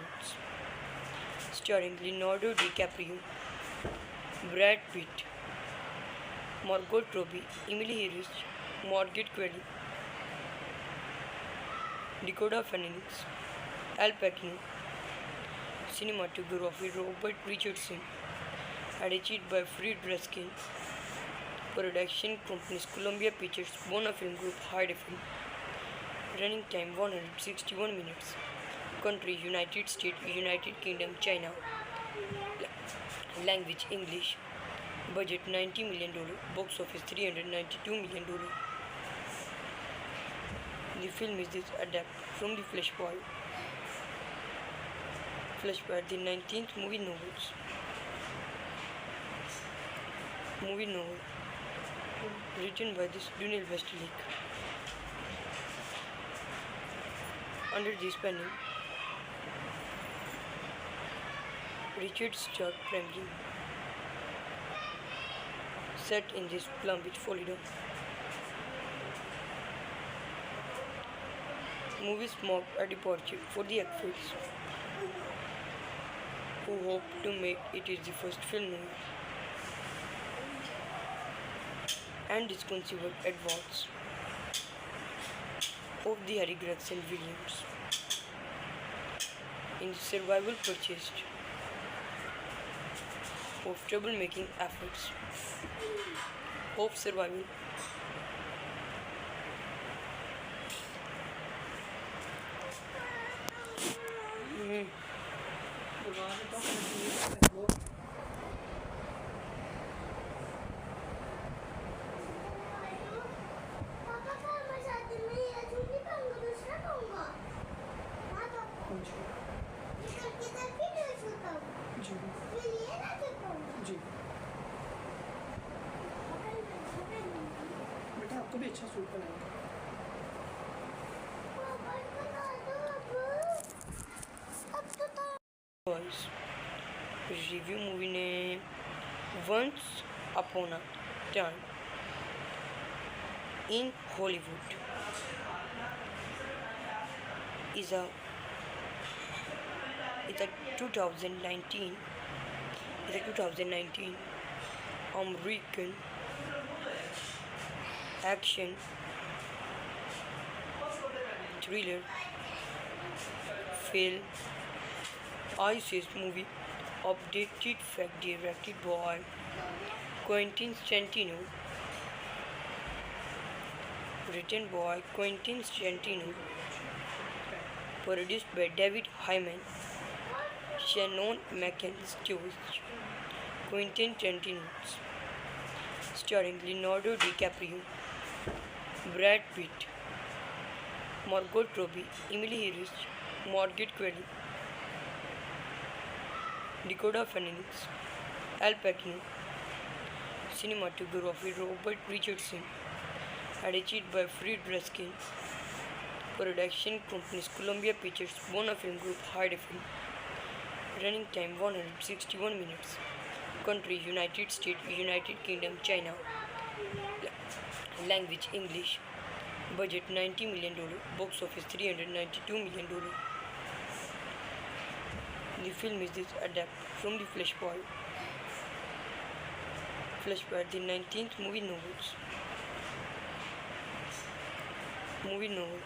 starring Leonardo DiCaprio, Brad Pitt, Margot Robbie, Emily Harris, Margaret Qualley, Dakota Fanning, Al Pacino. Cinematography Robert Richardson. Edited by Fred Raskin. Production companies Columbia Pictures, Bona Film Group, Hyde Film. Running time 161 minutes. Country United States, United Kingdom, China. Language English. Budget $90 million. Box office $392 million. The film is adapted from the Flashpoint. Flashpoint, the 19th movie novels. Movie novel written by this Dunel Westlake. Under this pen name, Richard Stark Premji. Set in this Palm Beach, Florida. Movies marked a departure for the actors who hope to make it is the first film noir and is considered advance of the Harry Gregson Williams in the survival purchased of troublemaking efforts of survival. We waren toch met die eerste woord. Boys. Review movie name Once Upon a Time in Hollywood is a 2019 American action thriller film ISIS movie updated fact directed by Quentin Tarantino, written by Quentin Tarantino, produced by David Hyman, Shannon McIntosh, Quentin Tarantino, starring Leonardo DiCaprio, Brad Pitt, Margot Robbie, Emily Harris, Margaret Qualley, Dakota Fanning, Al Pacino, cinematography Robert Richardson, edited by Fred Raskin, production companies Columbia Pictures, Bona Film Group, Hyde Film, running time 161 minutes, country United States, United Kingdom, China, language English, budget $90 million, box office $392 million. The film is adapted from the Flashpoint, the 19th movie novels. Movie novel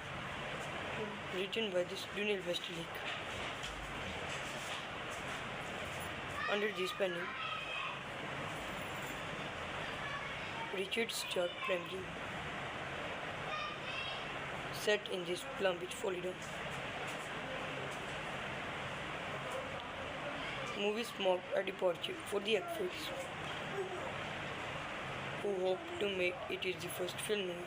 written by this Dunel Westlake under this pen name Richard Stark Premley, set in this Palm Beach, Florida. Movies marked a departure for the actors who hope to make it is the first film noir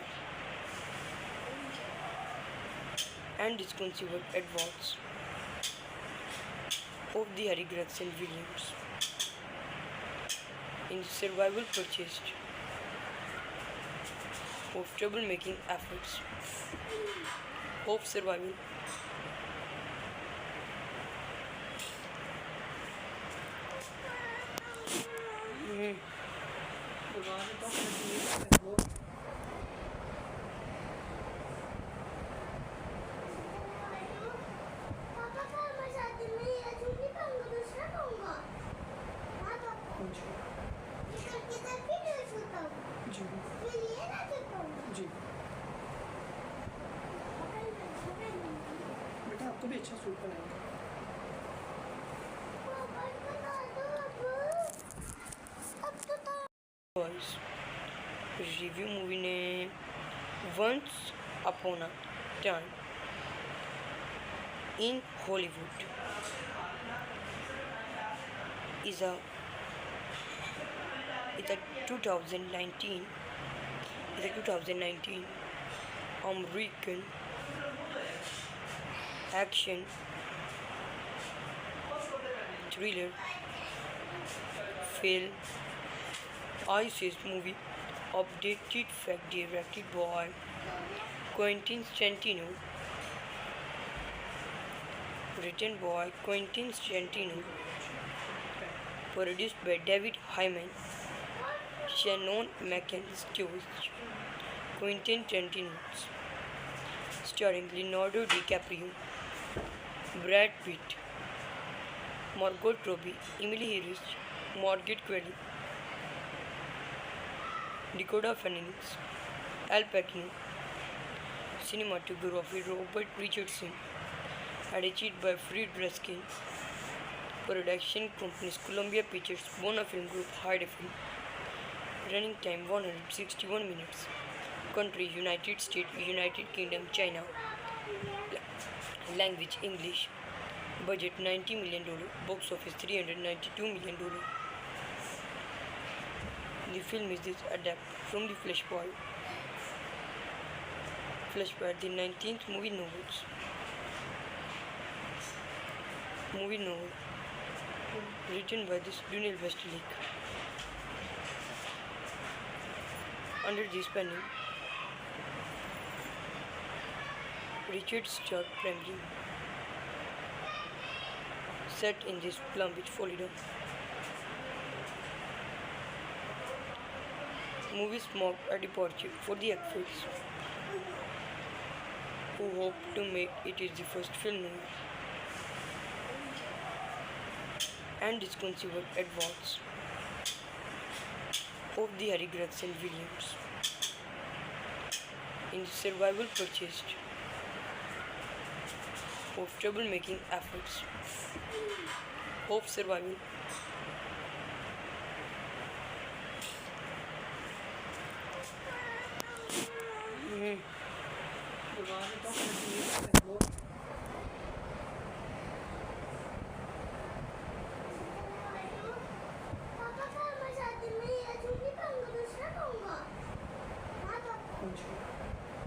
and disconcerted advance of the Harry Gregson Williams in the survival purchased of troublemaking efforts of survival. Bulgare toch met die en woord. पापा का मैं शादी में ये चुन्नी पहनूंगा दूसरा पहनूंगा हाँ पापा जी ये करके तब भी ड्रेस होता हूँ जी फिर ये ना फिर पहनूंगा जी बेटा आपको भी अच्छा सूट बनाएंगे पापा बना दो अब तो Boys. Review movie name Once Upon a Time in Hollywood is a 2019 American action thriller film ISIS movie updated fact directed by Quentin Tarantino, written by Quentin Tarantino, produced by David Hyman, Shannon McIntosh, Quentin Tarantino, starring Leonardo DiCaprio, Brad Pitt, Margot Robbie, Emily Harris, Margaret Qualley, Dakota Fanning, Al Pacino, cinematography Robert Richardson, edited by Fred Raskin, production companies Columbia Pictures, Bona Film Group, Hyde Film, running time 161 minutes, country United States, United Kingdom, China, language English, budget $90 million, box office $392 million. The film is adapted from the Flashpoint, the 19th movie novels. Movie novel written by this Dunel Westlake under this pen name Richard Stark Premley, set in this Plum Beach, Florida. Movies mark a departure for the actors who hope to make it is the first film noir and disconceived advance of the Harry Gregson Williams in survival purchased of troublemaking efforts of survival. Gerade doch mit dem nächsten Entwurf. पापा का मैं शादी में ये चुन्नी पाऊंगा दूसरा पाऊंगा हाँ पापा कौन सी?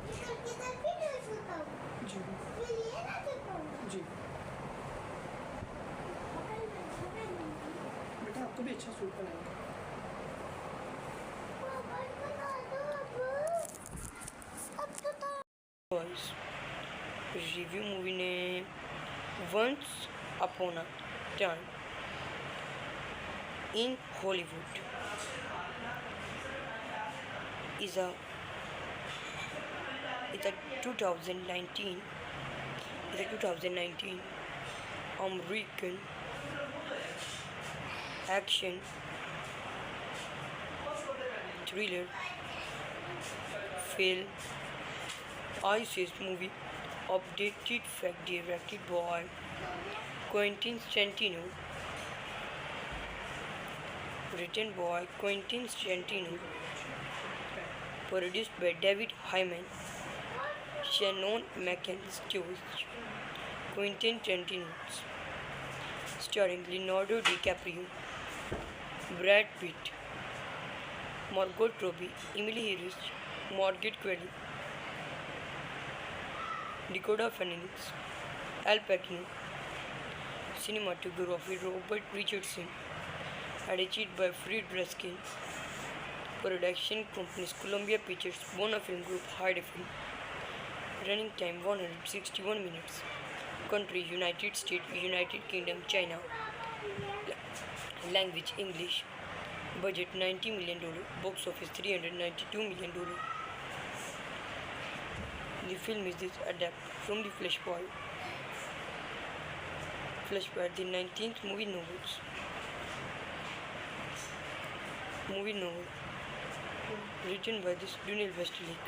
इस करके तक भी नहीं छूता हूँ जी फिर ये ना चुप पाऊंगा जी बेटा आपको भी अच्छा सूट बनाएंगे. पापा बता दो अब तो Boys review movie name Once Upon a Time in Hollywood is a 2019 American action thriller film ISIS movie updated fact directed by Quentin Tarantino, written by Quentin Tarantino, produced by David Hyman, Shannon McIntosh, Quentin Tarantino, starring Leonardo DiCaprio, Brad Pitt, Margot Robbie, Emily Harris, Margaret Qualley, Dakota Fanning, Al Pacino, cinematography Robert Richardson, edited by Fred Raskin, production companies Columbia Pictures, Bona Film Group, Hyde Film, running time 161 minutes, country United States, United Kingdom, China, language English, budget $90 million, box office $392 million. The film is this adapted from the Flashpoint, the 19th movie novel, written by this Daniel Westlake,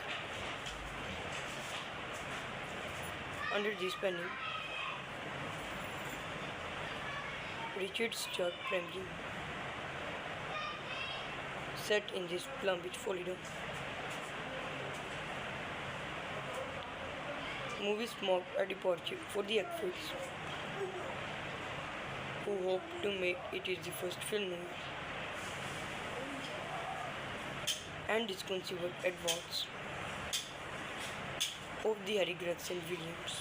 under this pen name Richard Stark Premji, set in this Plum Beach, Florida. Movies mark a departure for the actors who hope to make it is the first film noir and disconceived advance of the Harry Gregson Williams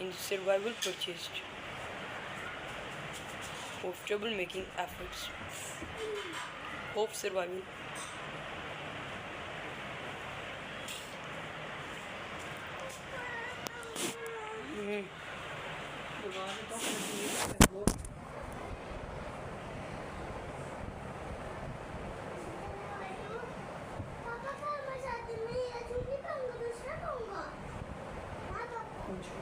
in survival purchased of troublemaking efforts of survival. Gerade doch mit dem nächsten Entwurf. पापा का मैं शादी में ये चुन्नी पाऊंगा दूसरा पाऊंगा हाँ पापा कौन सी?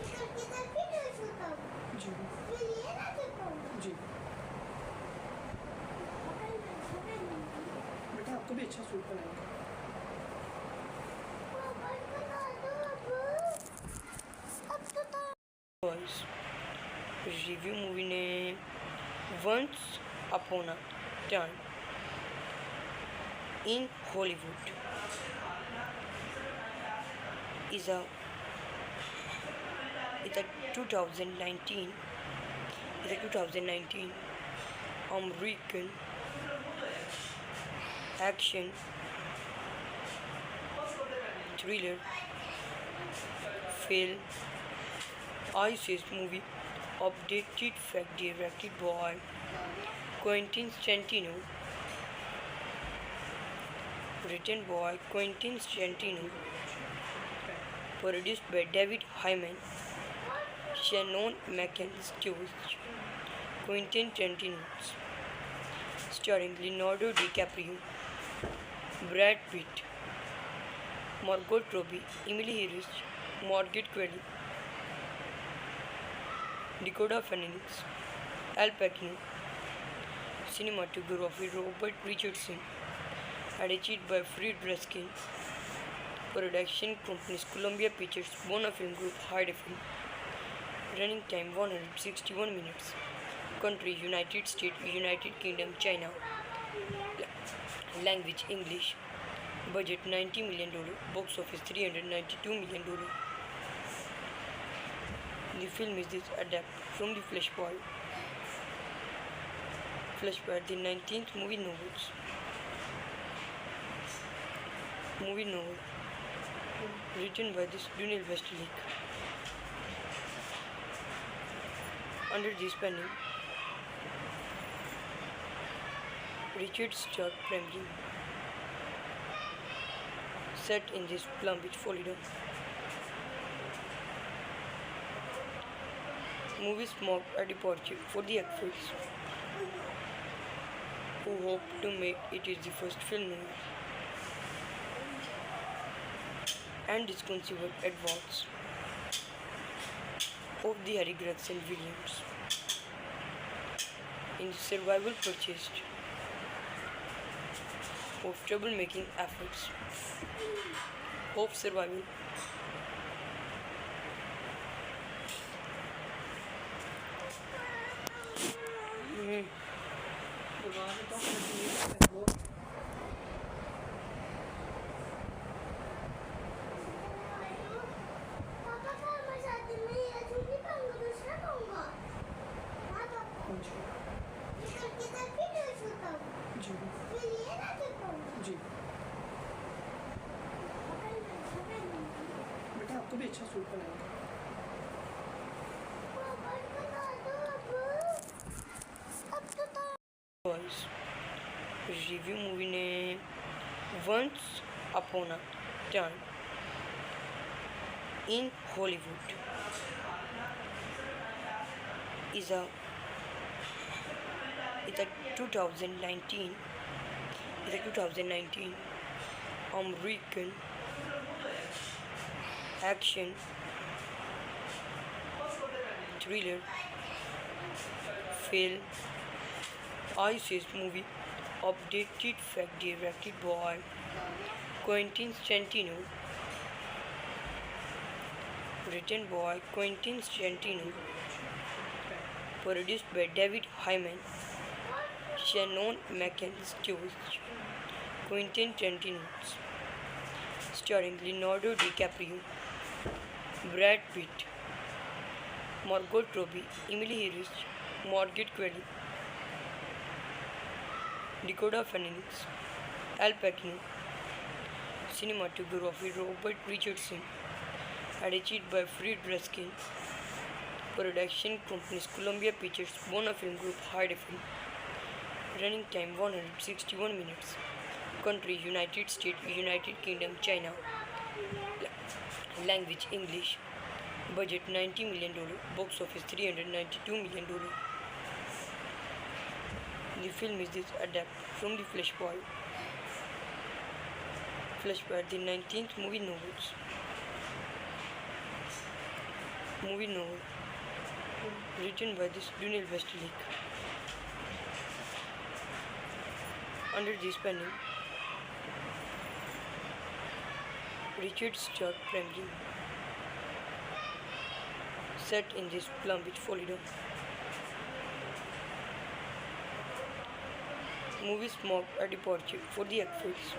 इस करके तक भी नहीं छूता हूँ जी फिर ये ना चुप पाऊंगा जी बेटा आपको भी अच्छा सूट बनाएंगे. पापा बता दो अब तो Boys review movie name Once Upon a Time in Hollywood is a 2019 American action thriller film ISIS movie updated fact directed by Quentin Tarantino, written by Quentin Tarantino, produced by David Hyman, Shannon McAllister, Quentin Tarantino, starring Leonardo DiCaprio, Brad Pitt, Margot Robbie, Emily Harris, Margaret Qualley, Dakota Fanning, Al Pacino, cinematography Robert Richardson, edited by Fred Raskin, production companies Columbia Pictures, Bona Film Group, Hyde Film, running time 161 minutes, country United States, United Kingdom, China, language English, budget $90 million, box office $392 million. The film is adapted from the Flashpoint, the 19th movie novel, written by Daniel Westlake, under this pen name Richard Stark Premji, set in this Palm Beach, Florida. Movies marked a departure for the actors who hope to make it is the first film noir and is considered advance of the Harry Gregson Williams in the survival purchased of troublemaking efforts of survival. पापा का मैं शादी में ये चुन्नी पहनूंगा दूसरा पहनूंगा हाँ पापा इस लड़के तक भी नहीं छूता हूँ जी फिर ये ना छूता हूँ जी बेटा आपको भी अच्छा सूट पहनाएंगे पापा बना दो अब तो Boys review movie name Once Upon a Time in Hollywood is a 2019 American action thriller film ISIS movie updated fact directed by Quentin Tarantino, written by Quentin Tarantino, produced by David Hyman, Shannon McAllister, Quentin Tarantino, starring Leonardo DiCaprio, Brad Pitt, Margot Robbie, Emily Harris, Margaret Qualley, Dakota Fanning, Al Pacino, cinematography Robert Richardson, edited by Fred Raskin, production companies Columbia Pictures, Bona Film Group, Hyde Film, running time 161 minutes, country United States, United Kingdom, China, language English, budget $90 million, box office $392 million. The film is adapted from the Flashpoint, the 19th movie novel, written by Daniel Westlake, under this pen name Richard Stark Premji, set in this Palm Beach, Florida. Movies marked a departure for the actors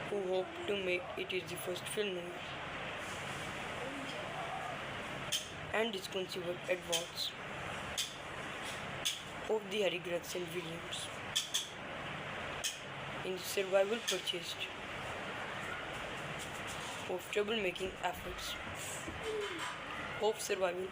who hope to make it is the first film noir and is considered advance of the Harry Gregson Williams in the survival purchased of troublemaking efforts of survival.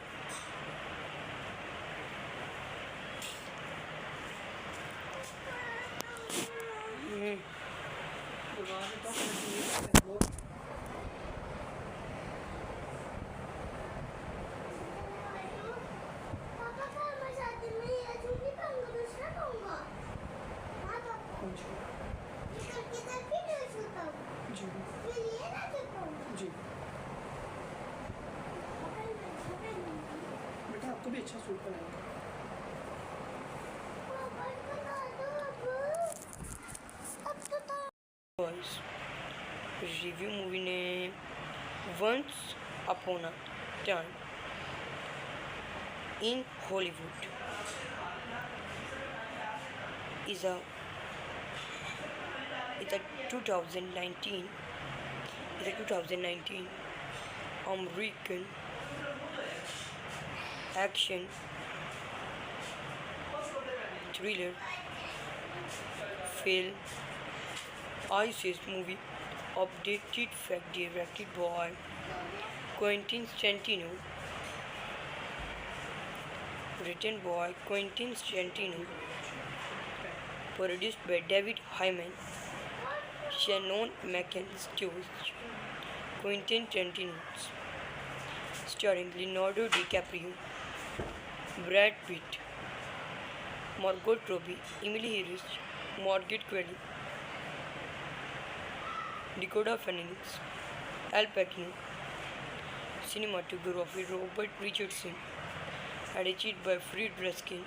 आपको भी अच्छा suit बनाएगा। पापा बना दो अब तो था। Boys. Review movie name Once Upon a Time in Hollywood is a 2019 American action thriller film ISIS movie updated fact directed by Quentin Tarantino, written by Quentin Tarantino, produced by David Hyman, Shannon McIntosh, Quentin Tarantino, starring Leonardo DiCaprio, Brad Pitt, Margot Robbie, Emily Harris, Margaret Qualley, Dakota Fanning, Al Pacino, cinematography Robert Richardson, edited by Fred Raskin,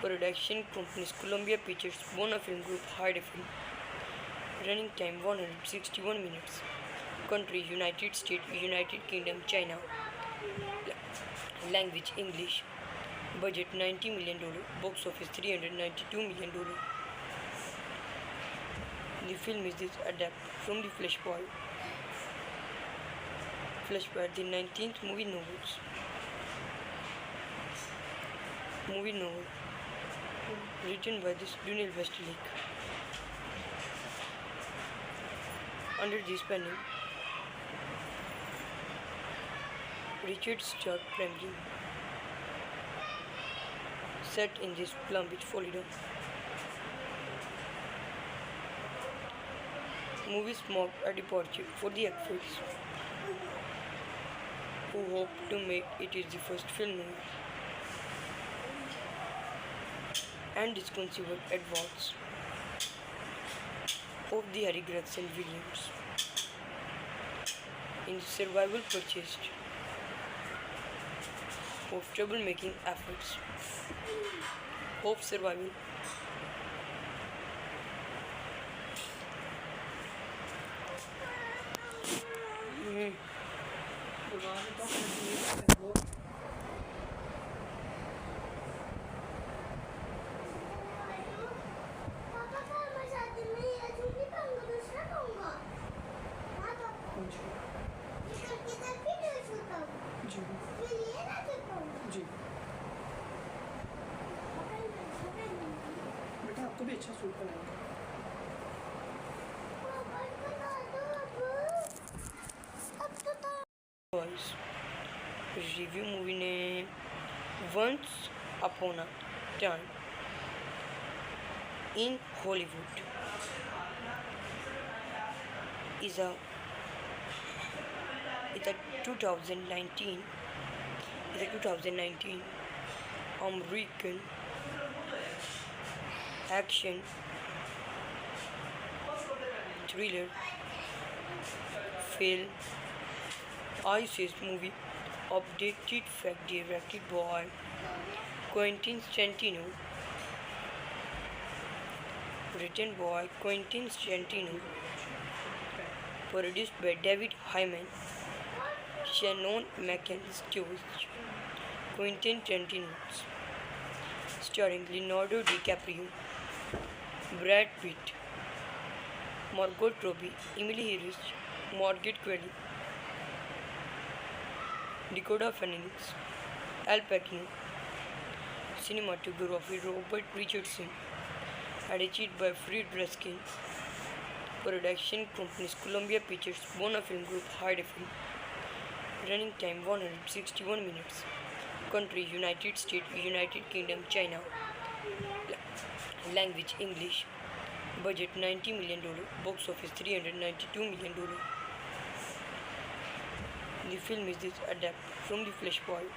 production companies Columbia Pictures, Bona Film Group, Hyde Film, running time 161 minutes, country United States, United Kingdom, China, language English, budget $90 million, box office $392 million. The film is adapted from the Flashpoint, the 19th movie novel, written by this Daniel Westlake, under this pen name Richard Stark Premley, set in this Palm Beach, Florida. Movies marked a departure for the actors who hope to make it is the first film noir and disconceived advance of the Harry Gregson Williams in survival purchased of troublemaking efforts of survival. पापा का मैं शादी में ये चुन्नी पहनूंगा दूसरा पहनूंगा। हाँ पापा ये करके तब भी नहीं छूता हूँ। जी फिर ये ना छूता हूँ। जी बेटा आपको भी अच्छा सूट बनाएगा। पापा बना दो अब तो था। Boys. Review movie name Once Upon a Time in Hollywood is a 2019 American action thriller film ISIS movie updated fact directed by Quentin Tarantino, written by Quentin Tarantino, produced by David Hyman, Shannon McIntosh, Quentin Tarantino, starring Leonardo DiCaprio, Brad Pitt, Margot Robbie, Emily Harris, Margaret Qualley, Dakota Fanning, Al Pacino, cinematography Robert Richardson, edited by Fred Raskin, production companies Columbia Pictures, Bona Film Group, Hyde Film, running time 161 minutes, country United States, United Kingdom, China, language English, budget $90 million, box office $392 million. The film is adapted from the Flashpoint,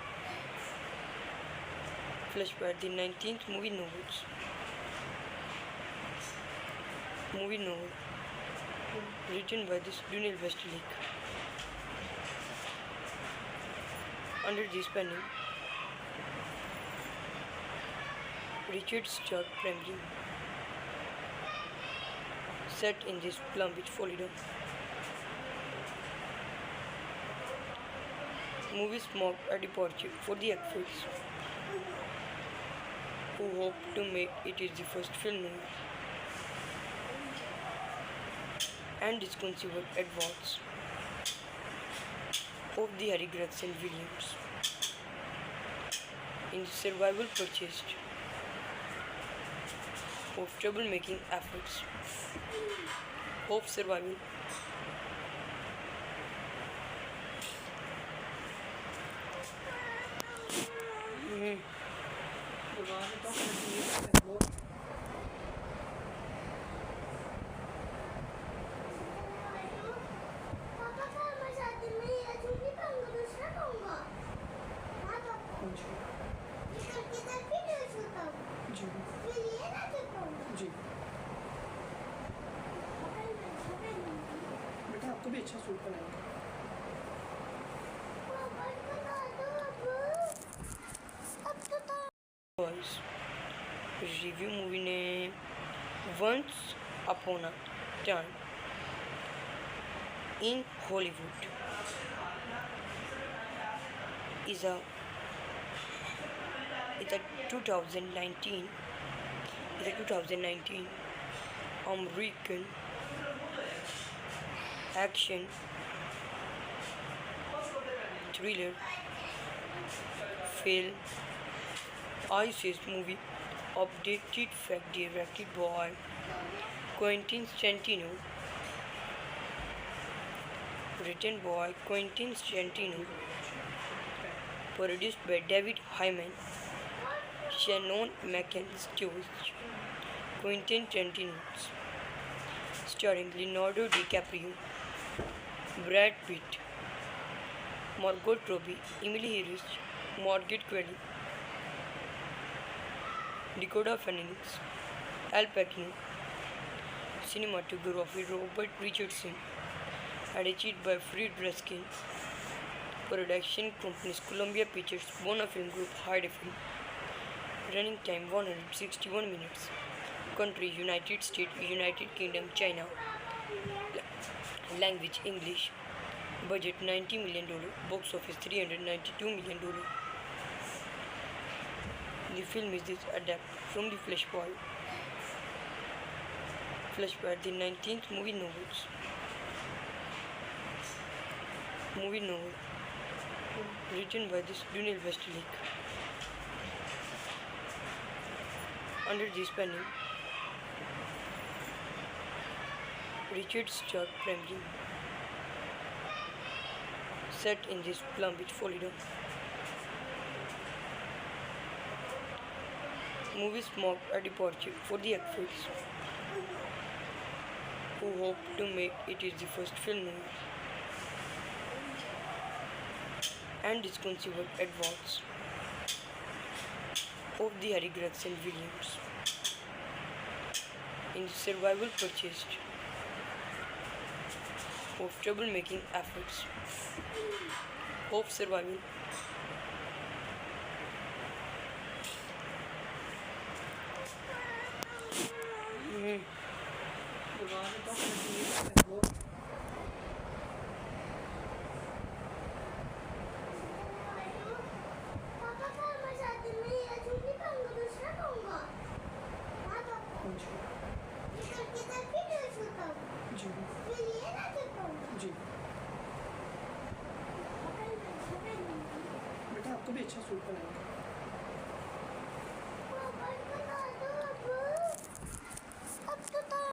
the 19th movie novel, written by this Daniel Westlake, under this pen name Richard Stark Premium. Set in this Palm Beach, Florida. Movies marked a departure for the actors who hope to make it is the first film noir and is considered advance of the Harry Gregson Williams in the survival purchased of troublemaking efforts of survival. Bewahren doch das Leben. पापा का मैं शादी में ये चुन्नी पाऊंगा दूसरा पाऊंगा हाँ पापा कौन सी? ये करके तक भी नहीं सोता हूँ जी फिर ये ना चुप पाऊंगा जी बेटा आपको भी अच्छा सूट बनाएंगे. पापा बना दो अब तो Was review movie name Once Upon a Time in Hollywood is a 2019 American action thriller film ISIS movie updated fact directed by Quentin Tarantino, written by Quentin Tarantino, produced by David Hyman, Shannon McIntosh, Quentin Tarantino, starring Leonardo DiCaprio, Brad Pitt, Margot Robbie, Emily Harris, Margaret Qualley, Dakota Fanning, Al Pacino, cinematography Robert Richardson, edited by Fred Raskin, production companies Columbia Pictures, Bona Film Group, Hyde Film, running time 161 minutes, country United States, United Kingdom, China, language English, budget $90 million, box office $392 million. The film is adapted from the Flashpoint, the 19th movie novel, written by this Daniel Westlake, under this pen name Richard Stark Premium, set in this Palm Beach, Florida. Movies marked a departure for the actors who hope to make it is the first film noir and is considered advance of the Harry Gregson Williams in the survival purchased of troublemaking efforts of survival. Bewahren doch das Leben. पापा का मैं शादी में ये चुन्नी पाऊंगा दूसरा पाऊंगा हाँ पापा कौन सी? ये करके तक भी नहीं सोता हूँ जी फिर ये ना चुप पाऊंगा जी बेटा आपको भी अच्छा सूट बनाएंगे.